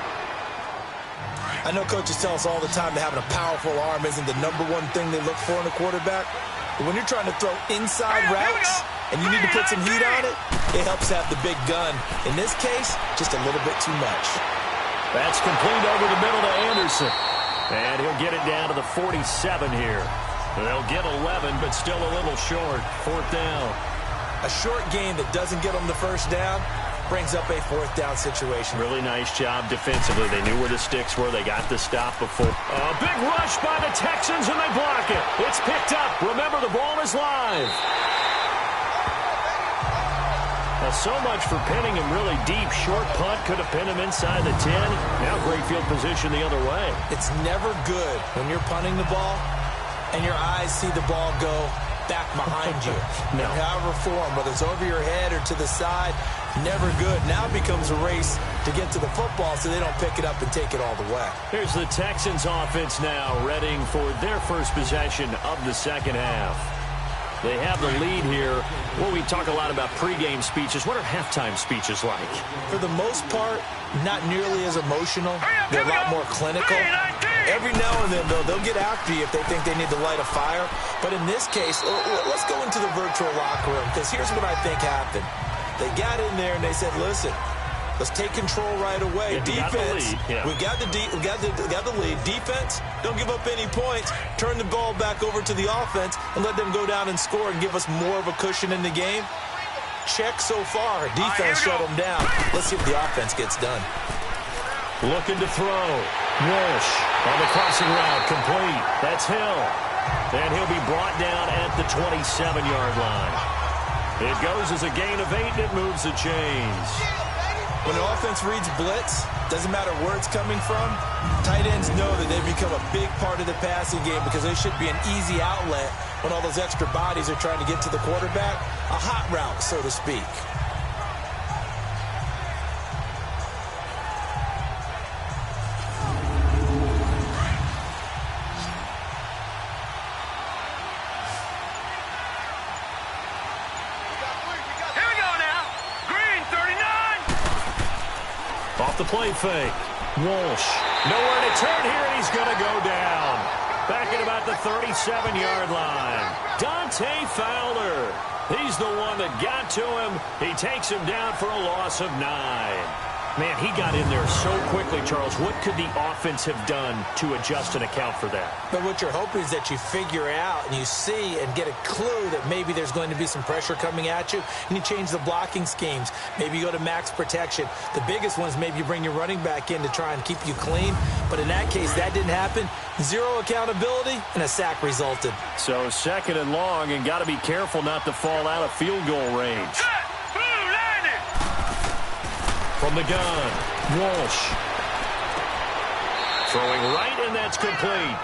I know coaches tell us all the time that having a powerful arm isn't the #1 thing they look for in a quarterback. But when you're trying to throw inside routes and you need to put some heat on it, it helps have the big gun. In this case, just a little bit too much. That's complete over the middle to Anderson. And he'll get it down to the 47 here. They'll get 11, but still a little short. 4th down. A short game that doesn't get them the first down brings up a 4th down situation. Really nice job defensively. They knew where the sticks were. They got the stop before. A big rush by the Texans, and they block it. It's picked up. Remember, the ball is live. Now, so much for pinning him really deep. Short punt could have pinned him inside the 10. Now great field position the other way. It's never good when you're punting the ball and your eyes see the ball go back behind you. No. However form, whether it's over your head or to the side, never good. Now it becomes a race to get to the football so they don't pick it up and take it all the way. Here's the Texans offense now, readying for their first possession of the second half. They have the lead here. Well, we talk a lot about pregame speeches. What are halftime speeches like? For the most part, not nearly as emotional. They're a lot more clinical. Every now and then, though, they'll get after you if they think they need to light a fire. But in this case, let's go into the virtual locker room, because here's what I think happened. They got in there and they said, listen, Let's take control right away. Yeah, Defense, we got the lead. Defense, don't give up any points. Turn the ball back over to the offense and let them go down and score and give us more of a cushion in the game. Check so far. Defense shut them down. Let's see if the offense gets done. Looking to throw. Walsh on the crossing route, complete. That's Hill. And he'll be brought down at the 27-yard line. It goes as a gain of 8, and it moves the chains. When the offense reads blitz, doesn't matter where it's coming from, tight ends know that they've become a big part of the passing game because they should be an easy outlet when all those extra bodies are trying to get to the quarterback. A hot route, so to speak. Off the play fake. Walsh. Nowhere to turn here, and he's going to go down. Back at about the 37-yard line. Dante Fowler. He's the one that got to him. He takes him down for a loss of 9. Man, he got in there so quickly, Charles. What could the offense have done to adjust and account for that? But what you're hoping is that you figure out and you see and get a clue that maybe there's going to be some pressure coming at you, and you change the blocking schemes. Maybe you go to max protection. The biggest one is maybe you bring your running back in to try and keep you clean. But in that case, that didn't happen. Zero accountability, and a sack resulted. So 2nd and long, and got to be careful not to fall out of field goal range. From the gun, Walsh. Throwing right, and that's complete.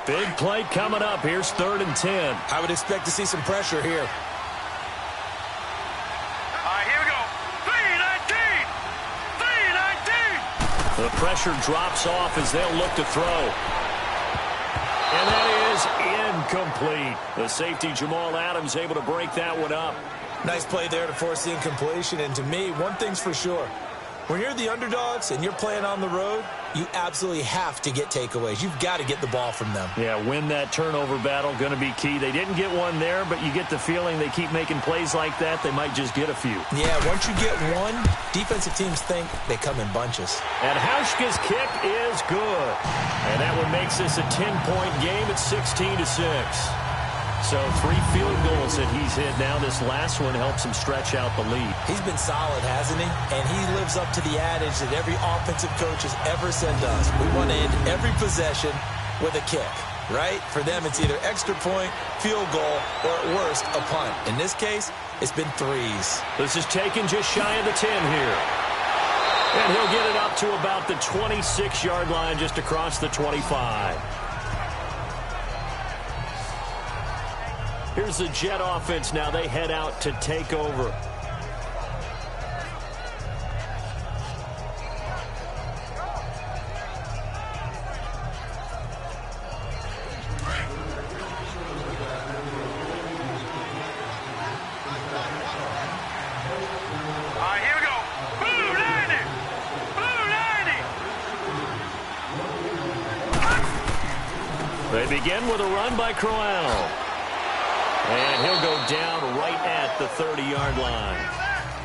Big play coming up. Here's 3rd and 10. I would expect to see some pressure here. All right, here we go. 3-19. 3-19. The pressure drops off as they'll look to throw. And that is incomplete. The safety, Jamal Adams, able to break that one up. Nice play there to force the incompletion. And to me, one thing's for sure. When you're the underdogs and you're playing on the road, you absolutely have to get takeaways. You've got to get the ball from them. Yeah, win that turnover battle, going to be key. They didn't get one there, but you get the feeling they keep making plays like that, they might just get a few. Yeah, once you get one, defensive teams think they come in bunches. And Hauschka's kick is good. And that one makes this a 10-point game at 16-6. So 3 field goals that he's hit now. This last one helps him stretch out the lead. He's been solid, hasn't he? And he lives up to the adage that every offensive coach has ever said to us. We want to end every possession with a kick, right? For them, it's either extra point, field goal, or at worst, a punt. In this case, it's been 3s. This is taken just shy of the 10 here. And he'll get it up to about the 26-yard line, just across the 25. Here's the Jet offense now. They head out to take over. They begin with a run by Crowell. And he'll go down right at the 30-yard line.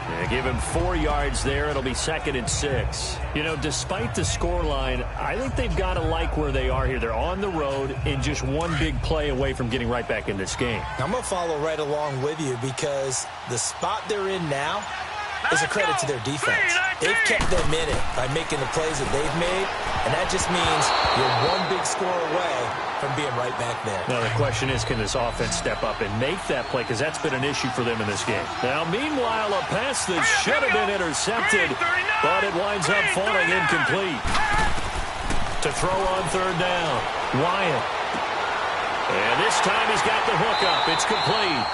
And give him 4 yards there. It'll be 2nd and 6. You know, despite the scoreline, I think they've got to like where they are here. They're on the road and just one big play away from getting right back in this game. I'm going to follow right along with you because the spot they're in now is a credit to their defense. They've kept them in it by making the plays that they've made, and that just means you're one big score away from being right back there. Now, the question is, can this offense step up and make that play? Because that's been an issue for them in this game. Now, meanwhile, a pass that should have been intercepted, but it winds up falling incomplete. To throw on 3rd down, Wyatt. And this time he's got the hook up. It's complete.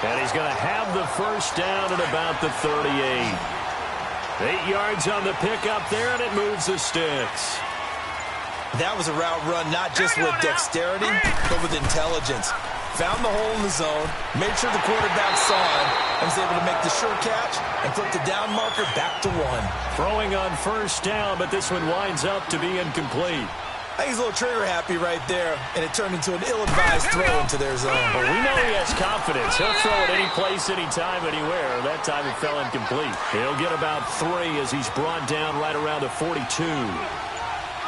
And he's going to have the first down at about the 38. 8 yards on the pickup there, and it moves the sticks. That was a route run not just with dexterity, but with intelligence. Found the hole in the zone, made sure the quarterback saw him, and was able to make the sure catch and flip the down marker back to 1. Throwing on 1st down, but this one winds up to be incomplete. I think he's a little trigger happy right there, and it turned into an ill-advised throw into their zone. Well, we know he has confidence. He'll throw it any place, anytime, anywhere. That time it fell incomplete. He'll get about 3 as he's brought down right around the 42.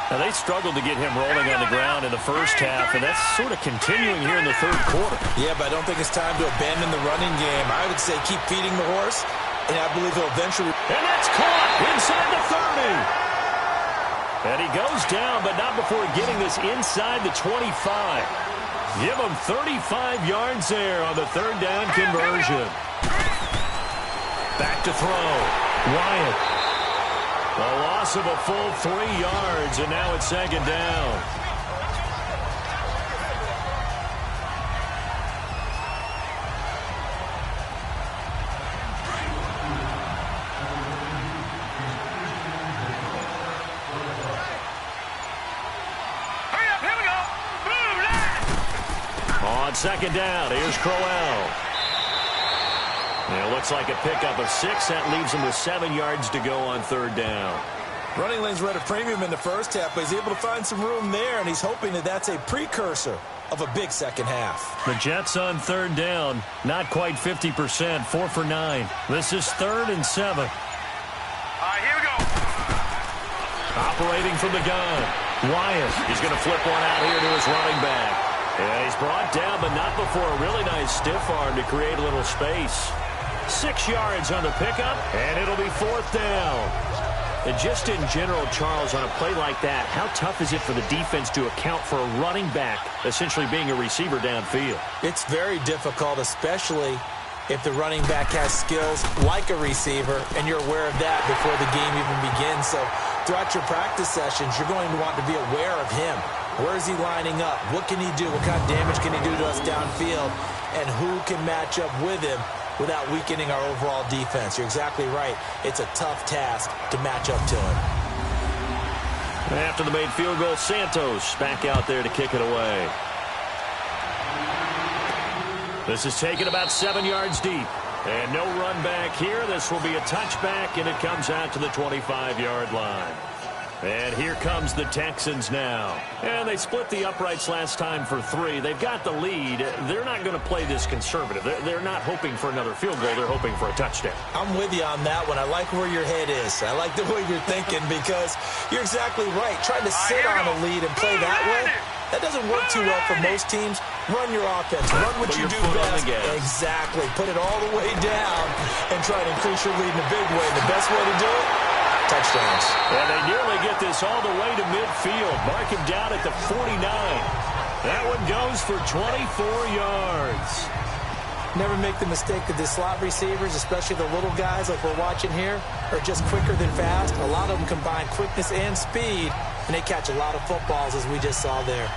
Now, they struggled to get him rolling on the ground in the first half, and that's sort of continuing here in the third quarter. Yeah, but I don't think it's time to abandon the running game. I would say keep feeding the horse, and I believe he'll eventually... And that's caught inside the 30. And he goes down, but not before getting this inside the 25. Give him 35 yards there on the third down conversion. Back to throw. Wyatt. A loss of a full 3 yards, and now it's second down. On second down, here's Crowell. And it looks like a pickup of 6. That leaves him with 7 yards to go on third down. Running lanes were at a premium in the first half, but he's able to find some room there, and he's hoping that that's a precursor of a big second half. The Jets on third down, not quite 50%, 4 for 9. This is 3rd and 7. All right, here we go. Operating from the gun. Wyatt. He's going to flip one out here to his running back. And he's brought down, but not before a really nice stiff arm to create a little space. 6 yards on the pickup, and it'll be 4th down. And just in general, Charles, on a play like that, how tough is it for the defense to account for a running back essentially being a receiver downfield? It's very difficult, especially if the running back has skills like a receiver, and you're aware of that before the game even begins. So throughout your practice sessions, you're going to want to be aware of him. Where is he lining up? What can he do? What kind of damage can he do to us downfield? And who can match up with him without weakening our overall defense? You're exactly right. It's a tough task to match up to him. And after the made field goal, Santos back out there to kick it away. This is taken about 7 yards deep. And no run back here. This will be a touchback, and it comes out to the 25-yard line. And here comes the Texans now. And they split the uprights last time for 3. They've got the lead. They're not going to play this conservative. They're not hoping for another field goal. They're hoping for a touchdown. I'm with you on that one. I like where your head is. I like the way you're thinking because you're exactly right. Trying to sit on a lead and play that way, that doesn't work too well for most teams. Run your offense. Run what you do best. Exactly. Put it all the way down and try to increase your lead in a big way. And the best way to do it, touchdowns. And they nearly get this all the way to midfield. Mark him down at the 49. That one goes for 24 yards. Never make the mistake that the slot receivers, especially the little guys like we're watching here, are just quicker than fast. A lot of them combine quickness and speed, and they catch a lot of footballs, as we just saw there.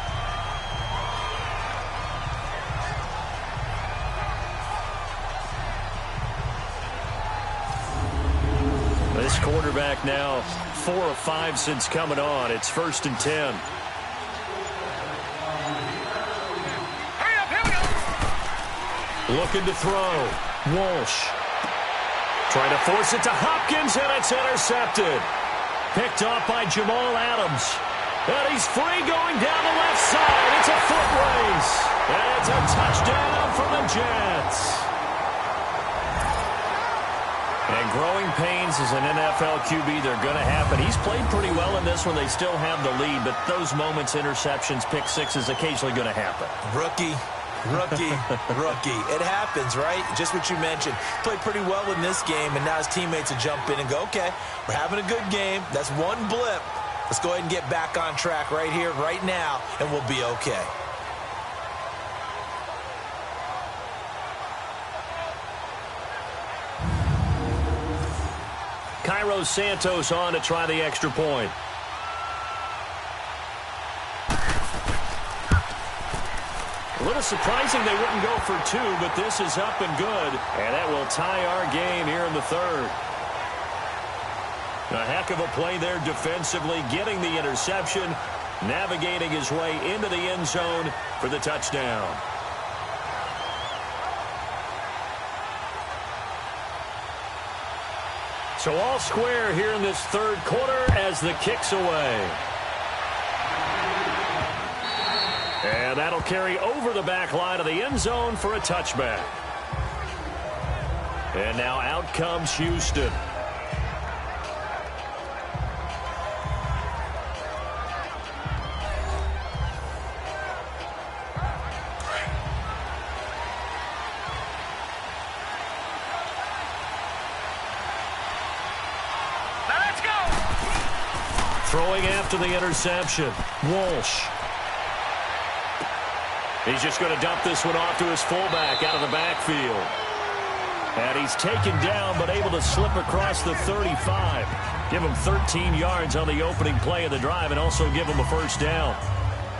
This quarterback now 4 of 5 since coming on. It's 1st and 10. Hurry up, here we go. Looking to throw. Walsh. Trying to force it to Hopkins, and it's intercepted. Picked off by Jamal Adams. And he's free going down the left side. It's a foot race. And it's a touchdown for the Jets. And growing pains as an NFL QB, they're going to happen. He's played pretty well in this one. They still have the lead, but those moments, interceptions, pick sixes, occasionally going to happen. Rookie. It happens, right? Just what you mentioned. Played pretty well in this game, and now his teammates will jump in and go, okay, we're having a good game. That's one blip. Let's go ahead and get back on track right here, right now, and we'll be okay. Cairo Santos on to try the extra point. A little surprising they wouldn't go for 2, but this is up and good. And that will tie our game here in the third. A heck of a play there defensively, getting the interception, navigating his way into the end zone for the touchdown. So all square here in this third quarter as the kick's away. And that'll carry over the back line of the end zone for a touchback. And now out comes Houston. Let's go. Throwing after the interception, Walsh. He's just going to dump this one off to his fullback out of the backfield. And he's taken down but able to slip across the 35. Give him 13 yards on the opening play of the drive and also give him a first down.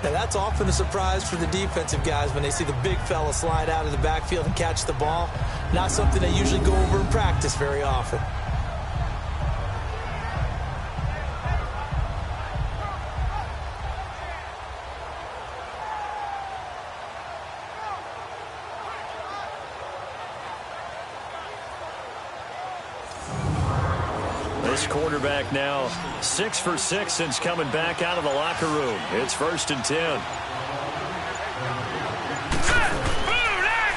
Now, that's often a surprise for the defensive guys when they see the big fella slide out of the backfield and catch the ball. Not something they usually go over in practice very often. This quarterback now 6 for 6 since coming back out of the locker room. It's 1st and 10.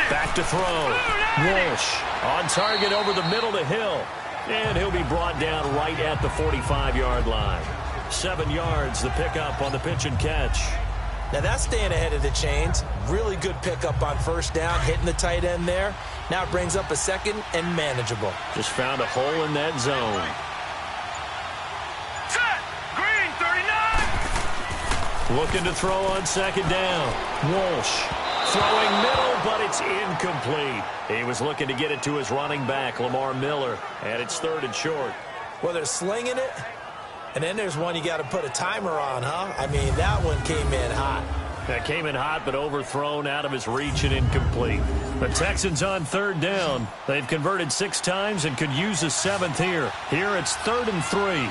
Back to throw. Walsh on target over the middle to Hill. And he'll be brought down right at the 45-yard line. 7 yards, the pickup on the pitch and catch. Now, that's staying ahead of the chains. Really good pickup on first down, hitting the tight end there. Now it brings up a second and manageable. Just found a hole in that zone. Looking to throw on second down. Walsh throwing middle, but it's incomplete. He was looking to get it to his running back, Lamar Miller, and it's 3rd and short. Well, they're slinging it, and then there's one you got to put a timer on, huh? I mean, that one came in hot. That came in hot, but overthrown out of his reach and incomplete. The Texans on 3rd down. They've converted 6 times and could use a 7th here. Here it's 3rd and 3.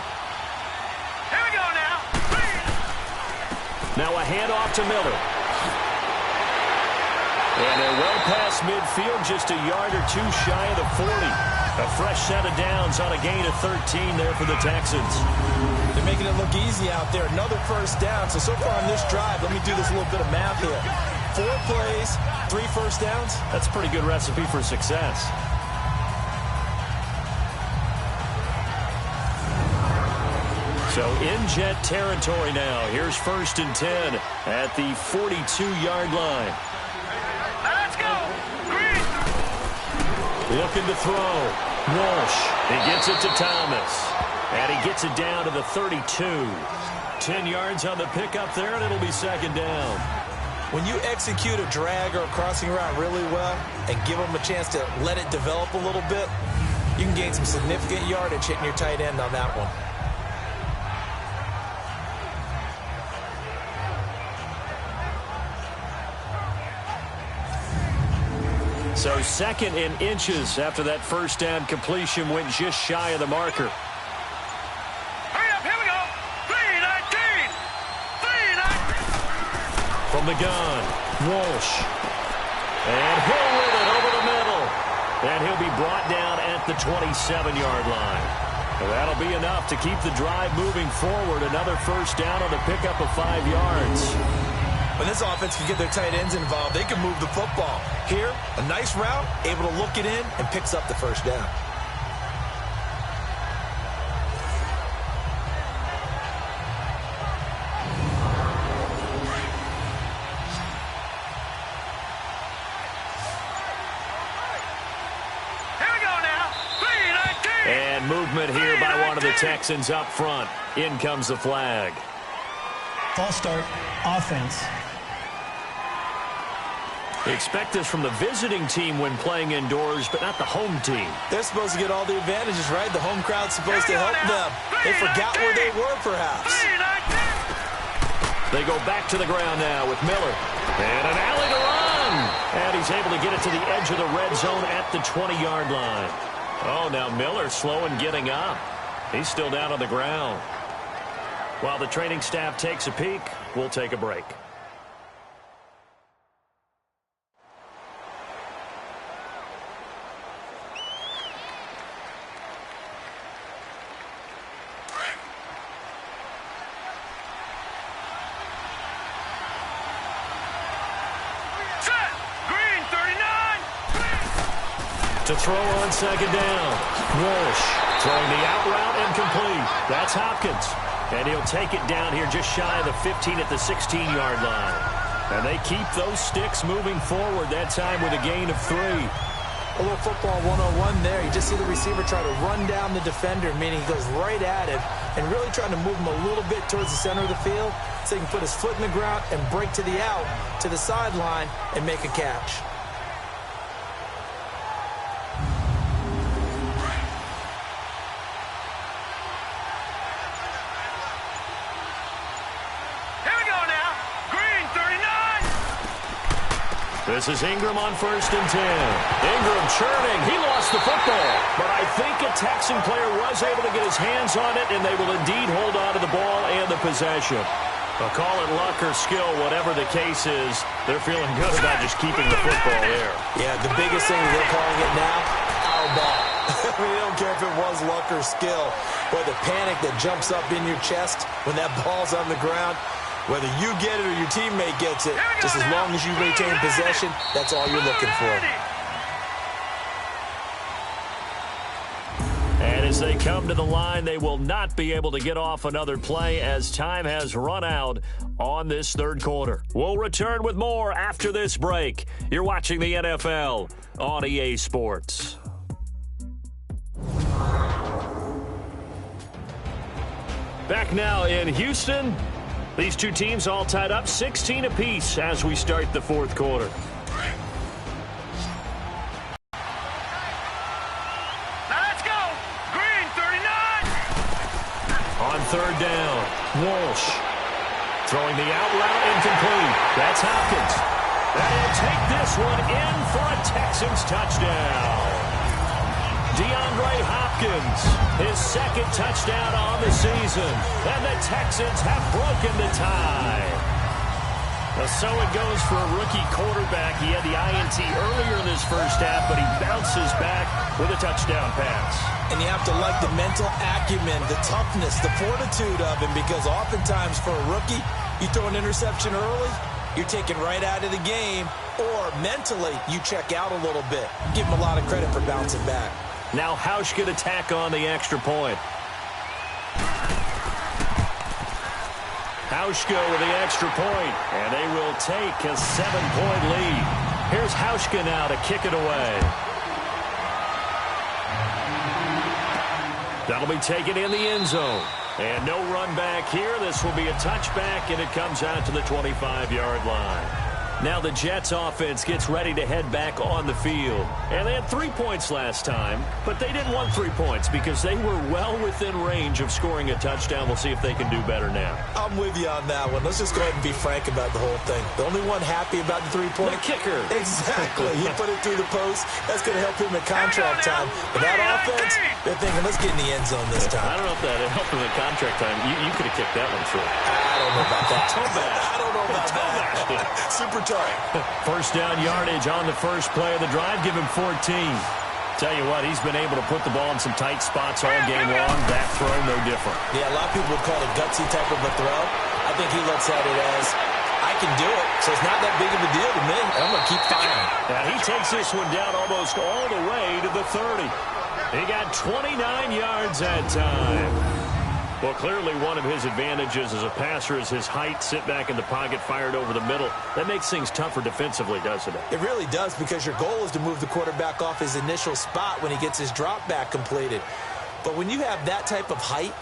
Now a handoff to Miller. And they're well past midfield, just a yard or 2 shy of the 40. A fresh set of downs on a gain of 13 there for the Texans. They're making it look easy out there. Another first down. So far on this drive, let me do this little bit of math here. 4 plays, 3 first downs. That's a pretty good recipe for success. So in jet territory now. Here's 1st and 10 at the 42-yard line. Let's go. Green. Looking to throw. Walsh. He gets it to Thomas. And he gets it down to the 32. 10 yards on the pickup there, and it'll be 2nd down. When you execute a drag or a crossing route really well and give them a chance to let it develop a little bit, you can gain some significant yardage hitting your tight end on that one. So 2nd and inches after that first down completion went just shy of the marker. Hurry up, here we go. 3-19. 3-19. From the gun, Walsh. And Hill with it over the middle. And he'll be brought down at the 27-yard line. And that'll be enough to keep the drive moving forward. Another first down on the pickup of 5 yards. When this offense can get their tight ends involved, they can move the football. Here, a nice route, able to look it in, and picks up the first down. Here we go now. 3-19. And movement here by one of the Texans up front. In comes the flag. False start, offense. They expect this from the visiting team when playing indoors, but not the home team. They're supposed to get all the advantages, right? The home crowd's supposed to help them. They forgot where they were, perhaps. 3-19. They go back to the ground now with Miller. And an alley to run. And he's able to get it to the edge of the red zone at the 20-yard line. Oh, now Miller slow in getting up. He's still down on the ground. While the training staff takes a peek, we'll take a break. To throw on second down. Walsh throwing the out route incomplete. That's Hopkins. And he'll take it down here just shy of the 15 at the 16-yard line. And they keep those sticks moving forward, that time with a gain of 3. A little football 101 there. You just see the receiver try to run down the defender, meaning he goes right at him and really trying to move him a little bit towards the center of the field so he can put his foot in the ground and break to the out, to the sideline, and make a catch. This is Ingram on 1st and 10. Ingram churning. He lost the football. But I think a Texan player was able to get his hands on it, and they will indeed hold on to the ball and the possession. But call it luck or skill, whatever the case is, they're feeling good about just keeping the football there. Yeah, the biggest thing they're calling it now, our ball. I mean, they don't care if it was luck or skill. Or the panic that jumps up in your chest when that ball's on the ground. Whether you get it or your teammate gets it, just as long as you retain possession, that's all you're looking for. And as they come to the line, they will not be able to get off another play as time has run out on this third quarter. We'll return with more after this break. You're watching the NFL on EA Sports. Back now in Houston. These two teams all tied up 16 apiece as we start the fourth quarter. Let's go. Green, 39. On third down, Walsh throwing the out route incomplete. That's Hopkins. And he'll take this one in for a Texans touchdown. DeAndre Hopkins, his second touchdown on the season. And the Texans have broken the tie. So it goes for a rookie quarterback. He had the INT earlier in this first half, but he bounces back with a touchdown pass. And you have to like the mental acumen, the toughness, the fortitude of him, because oftentimes for a rookie, you throw an interception early, you're taken right out of the game, or mentally you check out a little bit. Give him a lot of credit for bouncing back. Now Hausch could attack on the extra point. Hauschka with the extra point, and they will take a 7-point lead. Here's Hauschka now to kick it away. That'll be taken in the end zone. And no run back here. This will be a touchback, and it comes out to the 25-yard line. Now the Jets offense gets ready to head back on the field. And they had 3 points last time, but they didn't want 3 points because they were well within range of scoring a touchdown. We'll see if they can do better now. I'm with you on that one. Let's just go ahead and be frank about the whole thing. The only one happy about the 3-point? The kicker. Exactly. He put it through the post. That's going to help him at contract time. But that offense, they're thinking, let's get in the end zone this time. I don't know if that helped him at contract time. You could have kicked that one through. I don't know about that. I don't know about that. Super tight. First down yardage on the first play of the drive. Give him 14. Tell you what, he's been able to put the ball in some tight spots all game long. That throw, no different. Yeah, a lot of people would call it a gutsy type of a throw. I think he looks at it as, I can do it, so it's not that big of a deal to me, and I'm going to keep firing. Now he takes this one down almost all the way to the 30. He got 29 yards that time. Well, clearly one of his advantages as a passer is his height. Sit back in the pocket, fired over the middle. That makes things tougher defensively, doesn't it? It really does, because your goal is to move the quarterback off his initial spot when he gets his drop back completed. But when you have that type of height,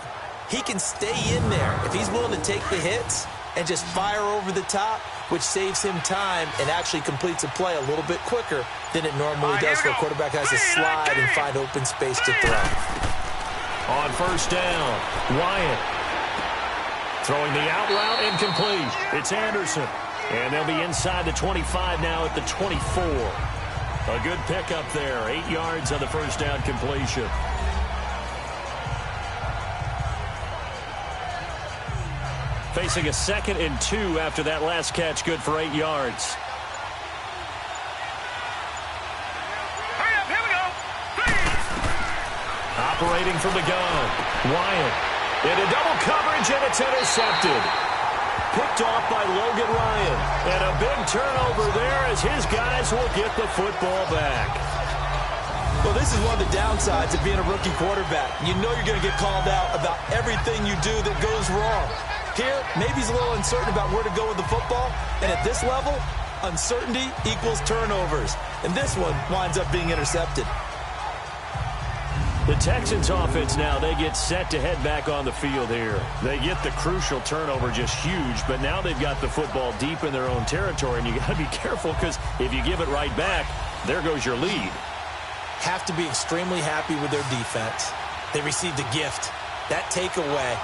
he can stay in there. If he's willing to take the hits and just fire over the top, which saves him time and actually completes a play a little bit quicker than it normally does for a quarterback who has to slide and find open space to throw. On first down, Wyatt throwing the out route incomplete. It's Anderson. And they'll be inside the 25 now at the 24. A good pickup there. 8 yards on the first down completion. Facing a 2nd and 2 after that last catch, good for 8 yards. Hurry up, here we go. Operating from the gun, Wyatt into double coverage, and it's intercepted. Picked off by Logan Ryan. And a big turnover there as his guys will get the football back. Well, this is one of the downsides of being a rookie quarterback. You know you're going to get called out about everything you do that goes wrong. Here, maybe he's a little uncertain about where to go with the football, and at this level, uncertainty equals turnovers. And this one winds up being intercepted. The Texans offense now, they get set to head back on the field here. They get the crucial turnover, just huge, but now they've got the football deep in their own territory, and you got to be careful because if you give it right back, there goes your lead. Have to be extremely happy with their defense. They received a gift. That takeaway,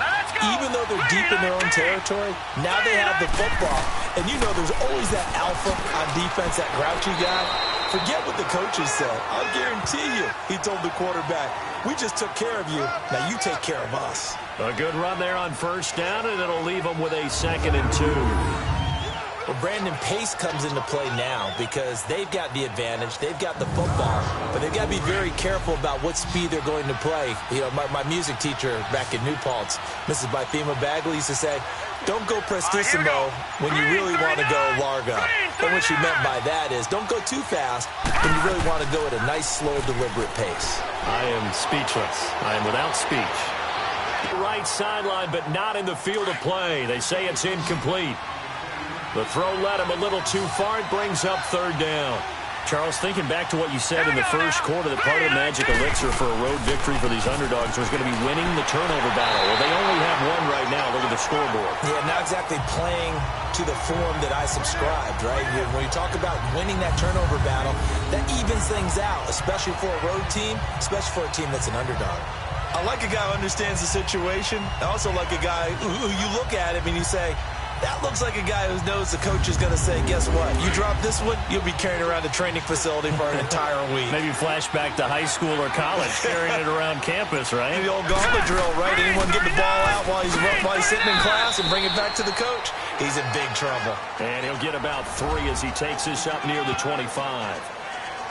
even though they're deep in their own territory, now they have the football. And you know there's always that alpha on defense, that grouchy guy. Forget what the coaches said. I'll guarantee you, he told the quarterback, we just took care of you. Now you take care of us. A good run there on first down, and it'll leave them with a 2nd and 2. Well, Brandon, pace comes into play now because they've got the advantage. They've got the football, but they've got to be very careful about what speed they're going to play. You know, my music teacher back in New Paltz, Mrs. Bythema Bagley, used to say, don't go prestissimo when you really want to go largo. And what she meant by that is don't go too fast when you really want to go at a nice, slow, deliberate pace. I am speechless. I am without speech. Right sideline, but not in the field of play. They say it's incomplete. The throw led him a little too far. It brings up 3rd down. Charles, thinking back to what you said in the first quarter, that part of the magic elixir for a road victory for these underdogs was going to be winning the turnover battle. Well, they only have one right now. Look at the scoreboard. Yeah, not exactly playing to the form that I subscribed, right? When you talk about winning that turnover battle, that evens things out, especially for a road team, especially for a team that's an underdog. I like a guy who understands the situation. I also like a guy who you look at him and you say, that looks like a guy who knows the coach is going to say, guess what? You drop this one, you'll be carrying around a training facility for an entire week. Maybe flashback to high school or college, carrying it around campus, right? The old gauntlet drill, right? Anyone get the ball out while he's sitting in class and bring it back to the coach? He's in big trouble. And he'll get about 3 as he takes this up near the 25.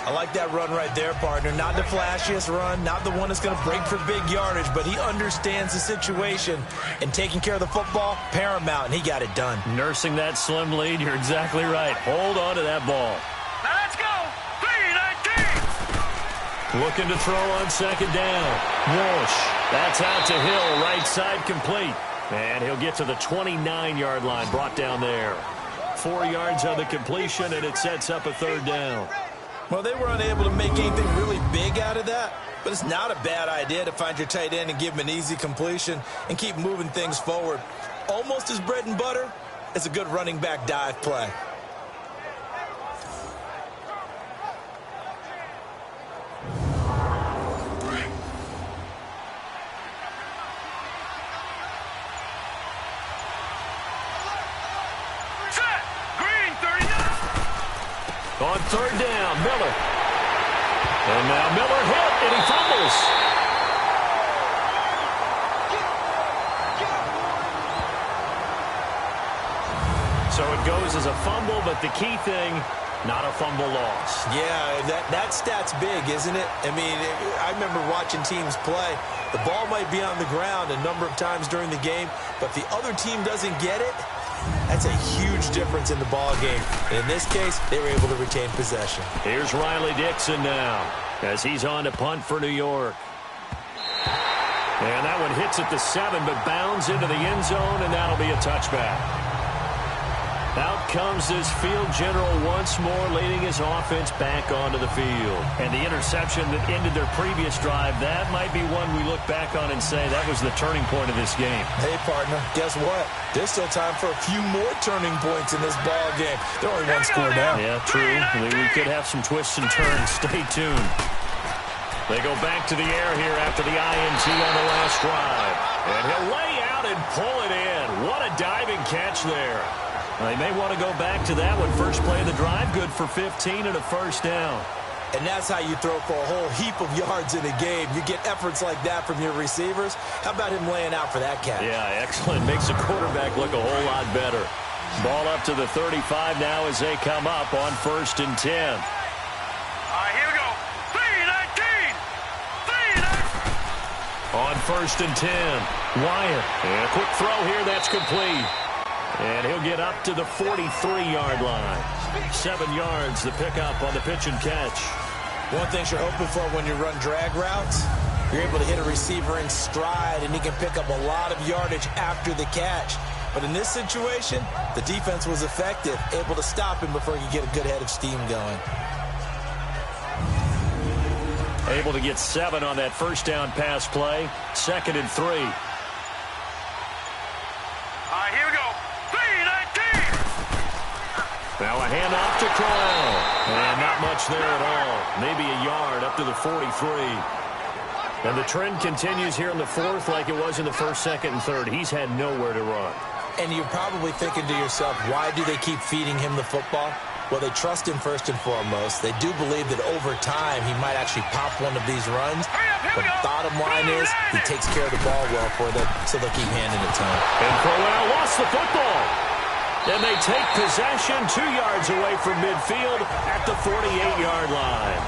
I like that run right there, partner. Not the flashiest run, not the one that's going to break for big yardage, but he understands the situation, and taking care of the football, paramount, and he got it done. Nursing that slim lead, you're exactly right. Hold on to that ball. Now let's go. 3-19. Looking to throw on 2nd down. Walsh, that's out to Hill, right side complete. And he'll get to the 29-yard line, brought down there. 4 yards on the completion, and it sets up a 3rd down. Well, they were unable to make anything really big out of that, but it's not a bad idea to find your tight end and give him an easy completion and keep moving things forward. Almost as bread and butter as a good running back dive play. On 3rd down, Miller. And now Miller hit, and he fumbles. So it goes as a fumble, but the key thing, not a fumble loss. Yeah, that stat's big, isn't it? I mean, I remember watching teams play. The ball might be on the ground a number of times during the game, but if the other team doesn't get it, that's a huge difference in the ball game. And in this case, they were able to retain possession. Here's Riley Dixon now as he's on to punt for New York. And that one hits at the 7, but bounds into the end zone, and that'll be a touchback. Out comes this field general once more, leading his offense back onto the field. And the interception that ended their previous drive, that might be one we look back on and say that was the turning point of this game. Hey, partner, guess what? There's still time for a few more turning points in this ball game. They're only one score down. Yeah, true. We could have some twists and turns. Stay tuned. They go back to the air here after the INT on the last drive. And he'll lay out and pull it in. What a diving catch there. They may want to go back to that one. First play of the drive, good for 15 and a 1st down. And that's how you throw for a whole heap of yards in a game. You get efforts like that from your receivers. How about him laying out for that catch? Yeah, excellent. Makes the quarterback look a whole lot better. Ball up to the 35 now as they come up on 1st and 10. All right, here we go. 3-19. 3-19. On 1st and 10, Wyatt. And a quick throw here, that's complete. And he'll get up to the 43-yard line. 7 yards, the pickup on the pitch and catch. One thing you're hoping for when you run drag routes, you're able to hit a receiver in stride, and he can pick up a lot of yardage after the catch. But in this situation, the defense was effective, able to stop him before he could get a good head of steam going. Able to get 7 on that first down pass play. 2nd and 3. All right, here we go. 3-19. Now a handoff to Crowell. And not much there at all. Maybe a yard up to the 43. And the trend continues here in the 4th like it was in the 1st, 2nd, and 3rd. He's had nowhere to run. And you're probably thinking to yourself, why do they keep feeding him the football? Well, they trust him first and foremost. They do believe that over time he might actually pop one of these runs. But the bottom line is he takes care of the ball well for them, so they'll keep handing it to him. And Crowell lost the football. And they take possession 2 yards away from midfield at the 48-yard line.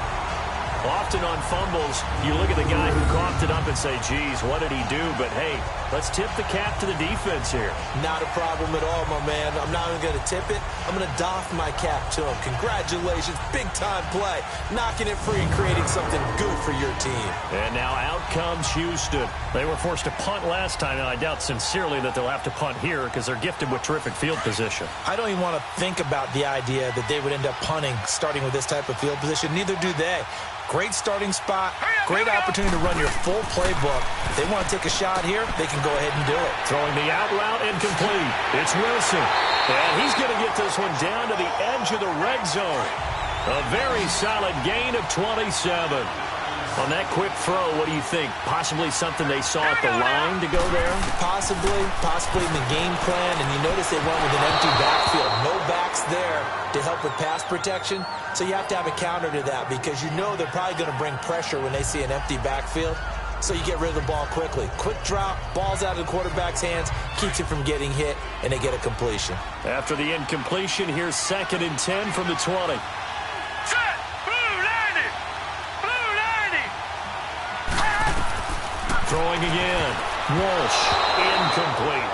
Often on fumbles, you look at the guy who coughed it up and say, geez, what did he do? But, hey, let's tip the cap to the defense here. Not a problem at all, my man. I'm not even going to tip it. I'm going to doff my cap to him. Congratulations. Big-time play. Knocking it free and creating something good for your team. And now out comes Houston. They were forced to punt last time, and I doubt sincerely that they'll have to punt here because they're gifted with terrific field position. I don't even want to think about the idea that they would end up punting starting with this type of field position. Neither do they. Great starting spot, great opportunity to run your full playbook. If they want to take a shot here, they can go ahead and do it. Throwing the out route incomplete. It's Wilson. And he's going to get this one down to the edge of the red zone. A very solid gain of 27. On that quick throw, what do you think? Possibly something they saw at the line to go there? Possibly in the game plan. And you notice they went with an empty backfield. No backs there to help with pass protection. So you have to have a counter to that because you know they're probably going to bring pressure when they see an empty backfield. So you get rid of the ball quickly. Quick drop, ball's out of the quarterback's hands, keeps it from getting hit, and they get a completion. After the incompletion, here's 2nd and 10 from the 20. Set. Blue 90. Blue 90. Throwing again. Walsh. Incomplete.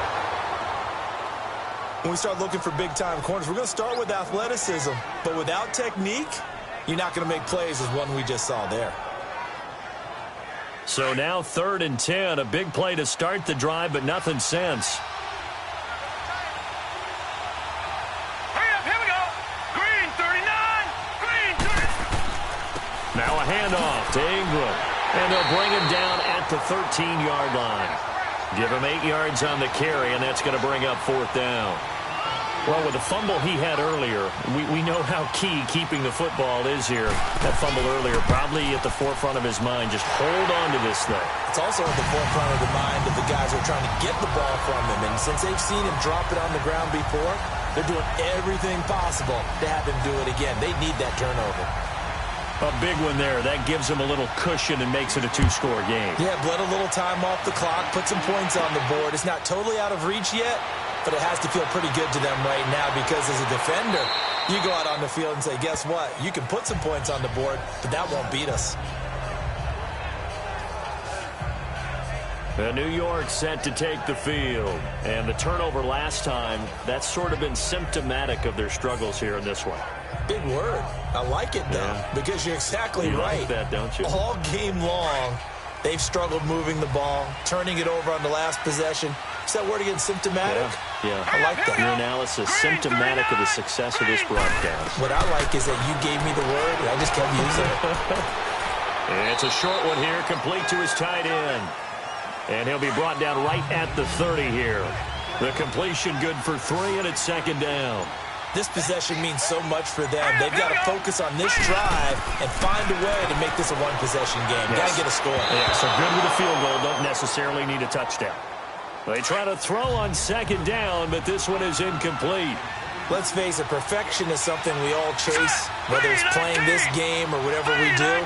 When we start looking for big-time corners, we're going to start with athleticism. But without technique, you're not going to make plays as one we just saw there. So now 3rd and 10. A big play to start the drive, but nothing since. Hurry up, here we go. Green 39. Green 30. Now a handoff to Ingram. And they'll bring him down at the 13-yard line. Give him 8 yards on the carry, and that's going to bring up 4th down. Well, with the fumble he had earlier, we know how key keeping the football is here. That fumble earlier probably at the forefront of his mind. Just hold on to this thing. It's also at the forefront of the mind of the guys who are trying to get the ball from him. And since they've seen him drop it on the ground before, they're doing everything possible to have him do it again. They need that turnover. A big one there. That gives them a little cushion and makes it a 2-score game. Yeah, bled a little time off the clock, put some points on the board. It's not totally out of reach yet, but it has to feel pretty good to them right now because as a defender, you go out on the field and say, guess what? You can put some points on the board, but that won't beat us. The New York set to take the field. And the turnover last time, that's sort of been symptomatic of their struggles here in this one. Big word. I like it, though, because you're exactly right. You like that, don't you? All game long, they've struggled moving the ball, turning it over on the last possession. Is that word again, symptomatic? Yeah. I like that. Your analysis, symptomatic of the success of this broadcast. What I like is that you gave me the word, and I just kept using it. It's a short one here, complete to his tight end. And he'll be brought down right at the 30 here. The completion good for 3, and it's 2nd down. This possession means so much for them. They've got to focus on this drive and find a way to make this a one-possession game. Yes. Got to get a score. Yeah, so good with a field goal. Don't necessarily need a touchdown. They try to throw on 2nd down, but this one is incomplete. Let's face it, perfection is something we all chase, whether it's playing this game or whatever we do.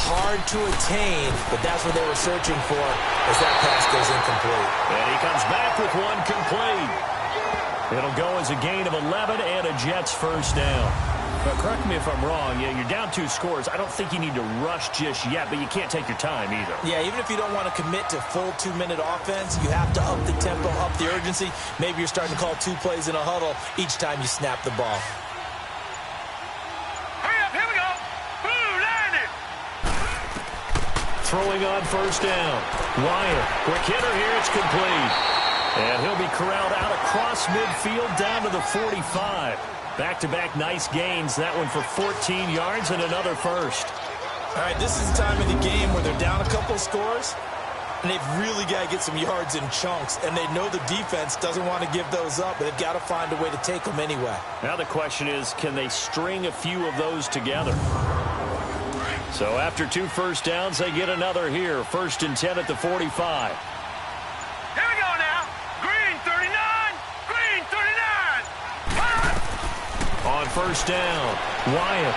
Hard to attain, but that's what they were searching for as that pass goes incomplete. And he comes back with one complete. It'll go as a gain of 11 and a Jets first down. But correct me if I'm wrong. Yeah, you're down 2 scores. I don't think you need to rush just yet, but you can't take your time either. Yeah, even if you don't want to commit to full 2-minute offense, you have to up the tempo, up the urgency. Maybe you're starting to call 2 plays in a huddle each time you snap the ball. Hurry up, here we go. Blue 90. Throwing on first down. Wyatt, quick hitter here. It's complete. And he'll be corralled out across midfield down to the 45. Back-to-back nice gains. That one for 14 yards and another first. All right, this is the time of the game where they're down a couple scores, and they've really got to get some yards in chunks, and they know the defense doesn't want to give those up, but they've got to find a way to take them anyway. Now the question is, can they string a few of those together? So after 2 first downs, they get another here. 1st and 10 at the 45. Here we go now. Green 39. Green 39. On first down, Wyatt.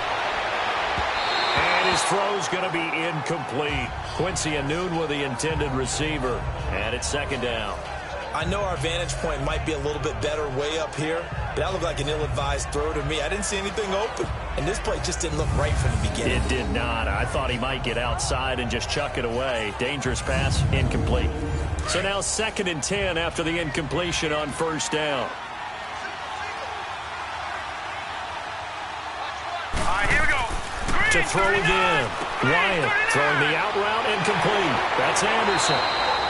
And his throw's going to be incomplete. Quincy Anoon with the intended receiver. And it's 2nd down. I know our vantage point might be a little bit better way up here, but that looked like an ill-advised throw to me. I didn't see anything open, and this play just didn't look right from the beginning. It did not. I thought he might get outside and just chuck it away. Dangerous pass, incomplete. So now 2nd and 10 after the incompletion on first down. All right, here we go. Green To throw 39. again. Wyatt throwing the out route incomplete. That's Anderson.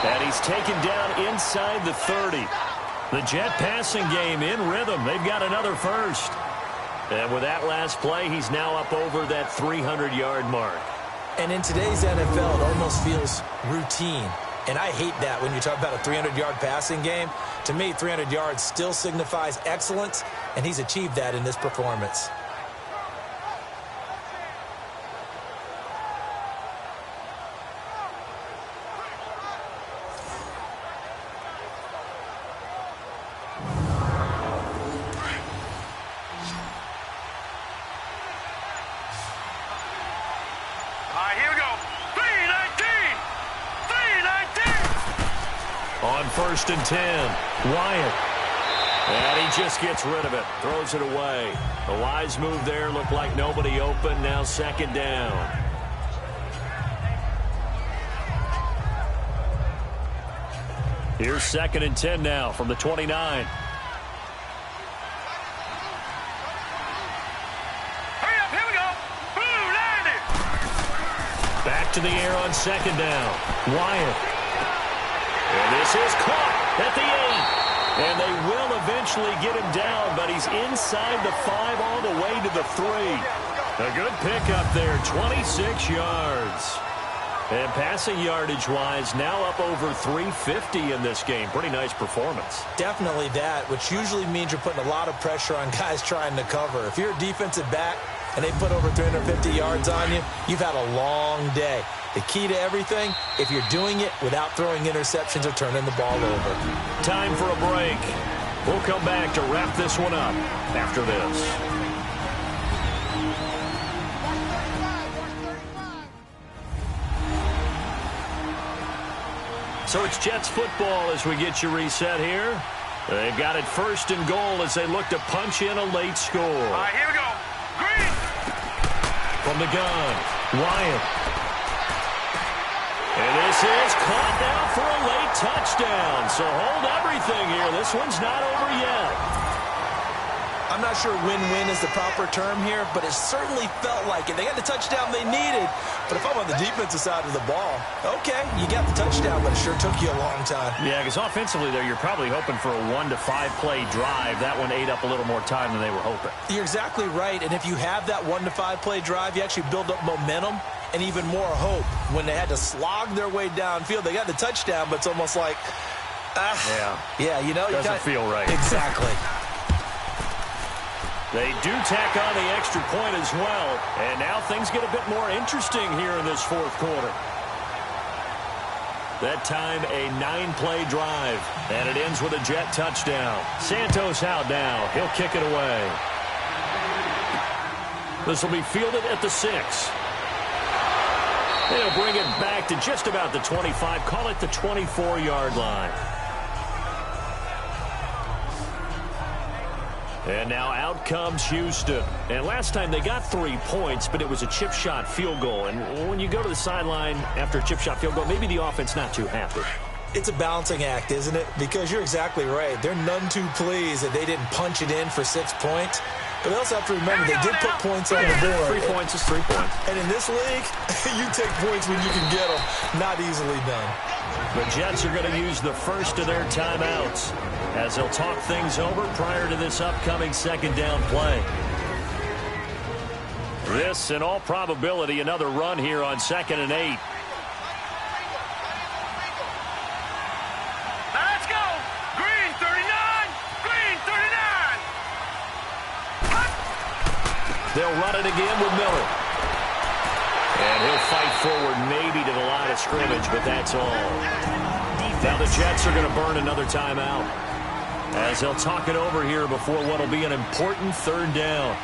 And he's taken down inside the 30. The Jet passing game in rhythm. They've got another first. And with that last play, he's now up over that 300-yard mark. And in today's NFL, it almost feels routine. And I hate that when you talk about a 300-yard passing game. To me, 300 yards still signifies excellence, and he's achieved that in this performance. On 1st and 10, Wyatt. And he just gets rid of it, throws it away. A wise move there, looked like nobody open, now 2nd down. Here's 2nd and 10 now from the 29. Hurry up, here we go. Blue, landed. Back to the air on 2nd down. Wyatt. And this is caught at the 8. And they will eventually get him down, but he's inside the 5 all the way to the 3. A good pickup there, 26 yards. And passing yardage-wise, now up over 350 in this game. Pretty nice performance. Definitely that, which usually means you're putting a lot of pressure on guys trying to cover. If you're a defensive back and they put over 350 yards on you, you've had a long day. The key to everything, if you're doing it without throwing interceptions or turning the ball over. Time for a break. We'll come back to wrap this one up after this. So it's Jets football as we get you reset here. They've got it 1st and goal as they look to punch in a late score. All right, here we go. Green. From the gun, Wyatt. And this is caught now for a late touchdown. So hold everything here. This one's not over yet. I'm not sure win-win is the proper term here, but it certainly felt like it. They got the touchdown they needed, but if I'm on the defensive side of the ball, okay, you got the touchdown, but it sure took you a long time. Yeah, because offensively there, you're probably hoping for a 1 to 5 play drive. That one ate up a little more time than they were hoping. You're exactly right, and if you have that 1 to 5 play drive, you actually build up momentum and even more hope. When they had to slog their way downfield, they got the touchdown, but it's almost like, yeah, you know, doesn't feel right. Exactly. They do tack on the extra point as well. And now things get a bit more interesting here in this 4th quarter. That time a 9-play drive. And it ends with a Jet touchdown. Santos out now. He'll kick it away. This will be fielded at the 6. They'll bring it back to just about the 25. Call it the 24-yard line. And now out comes Houston. And last time they got 3 points, but it was a chip shot field goal. And when you go to the sideline after a chip shot field goal, maybe the offense not too happy. It's a balancing act, isn't it? Because you're exactly right. They're none too pleased that they didn't punch it in for 6 points. But they also have to remember they did put points on the board. 3 points is 3 points. And in this league, you take points when you can get them. Not easily done. The Jets are going to use the first of their timeouts as they'll talk things over prior to this upcoming second down play. This, in all probability, another run here on 2nd and 8. Let's go. Green 39. Green 39. They'll run it again with Miller. And he'll fight forward maybe to the line of scrimmage, but that's all. Now the Jets are going to burn another timeout as they'll talk it over here before what will be an important third down.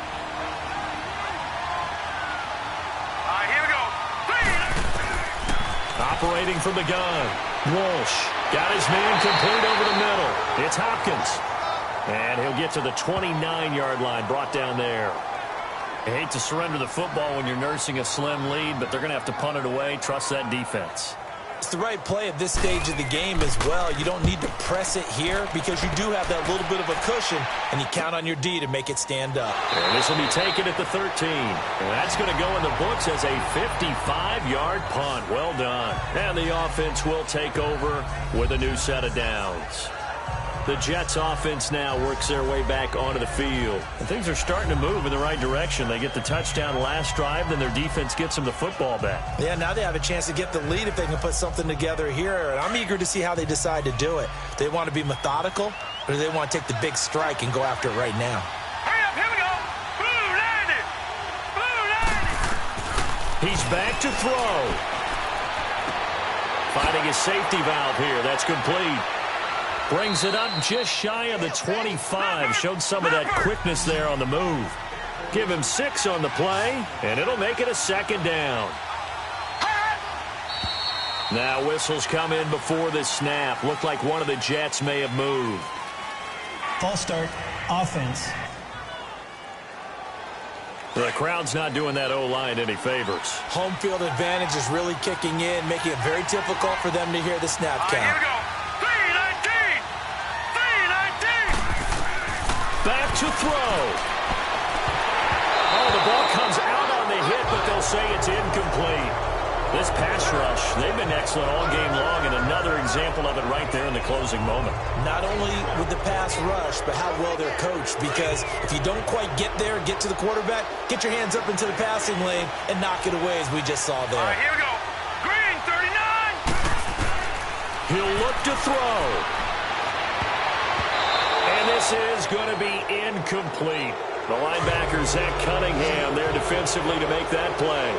Operating from the gun. Walsh got his man complete over the middle. It's Hopkins. And he'll get to the 29-yard line, brought down there. I hate to surrender the football when you're nursing a slim lead, but they're going to have to punt it away. Trust that defense. It's the right play at this stage of the game as well. You don't need to press it here because you do have that little bit of a cushion, and you count on your D to make it stand up. And this will be taken at the 13. And that's going to go in the books as a 55-yard punt. Well done. And the offense will take over with a new set of downs. The Jets offense now works their way back onto the field. And things are starting to move in the right direction. They get the touchdown last drive, then their defense gets them the football back. Yeah, now they have a chance to get the lead if they can put something together here. And I'm eager to see how they decide to do it. Do they want to be methodical, or do they want to take the big strike and go after it right now? Hurry up, here we go. Blue landed. Blue landed. He's back to throw. Finding his safety valve here. That's complete. Brings it up just shy of the 25. Showed some of that quickness there on the move. Give him 6 on the play, and it'll make it a second down. Now whistles come in before the snap. Looked like one of the Jets may have moved. False start, offense. The crowd's not doing that O-line any favors. Home field advantage is really kicking in, making it very difficult for them to hear the snap Here we count. go. 319. 319. Back to throw. Oh, the ball comes out on the hit, but they'll say it's incomplete. This pass rush, they've been excellent all game long, and another example of it right there in the closing moment. Not only with the pass rush, but how well they're coached. Because if you don't quite get there, get to the quarterback, get your hands up into the passing lane and knock it away, as we just saw there. All right, here we go. Green 39. He'll look to throw. And this is going to be incomplete. The linebacker, Zach Cunningham, there defensively to make that play.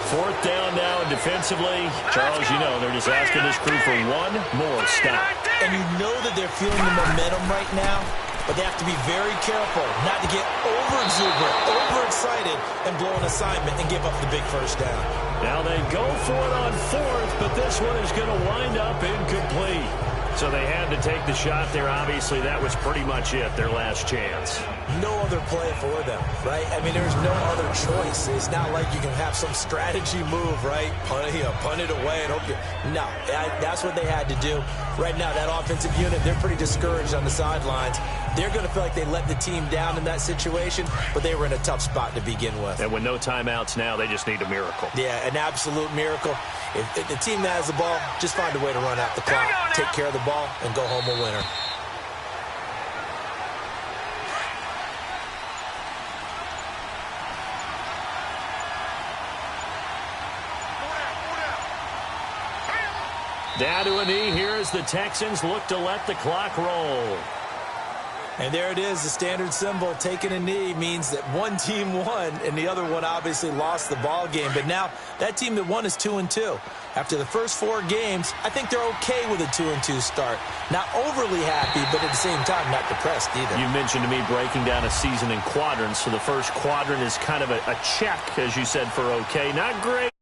4th down now, and defensively, Charles, you know, they're just asking this crew for one more stop. And you know that they're feeling the momentum right now, but they have to be very careful not to get over-exuberant, overexcited, and blow an assignment and give up the big first down. Now they go for it on 4th, but this one is going to wind up incomplete. So they had to take the shot there. Obviously, that was pretty much it, their last chance. No other play for them, right? I mean, there's no other choice. It's not like you can have some strategy move, right? Punt it away and hope you... No, that's what they had to do. Right now, that offensive unit, they're pretty discouraged on the sidelines. They're going to feel like they let the team down in that situation, but they were in a tough spot to begin with. And with no timeouts now, they just need a miracle. Yeah, an absolute miracle. If the team that has the ball, just find a way to run out the clock, take care of the ball, and go home a winner. Down to a knee here as the Texans look to let the clock roll. And there it is, the standard symbol. Taking a knee means that one team won, and the other one obviously lost the ball game. But now that team that won is 2-2. After the first 4 games, I think they're okay with a 2-2 start. Not overly happy, but at the same time, not depressed either. You mentioned to me breaking down a season in quadrants. So the first quadrant is kind of a check, as you said, for okay. Not great.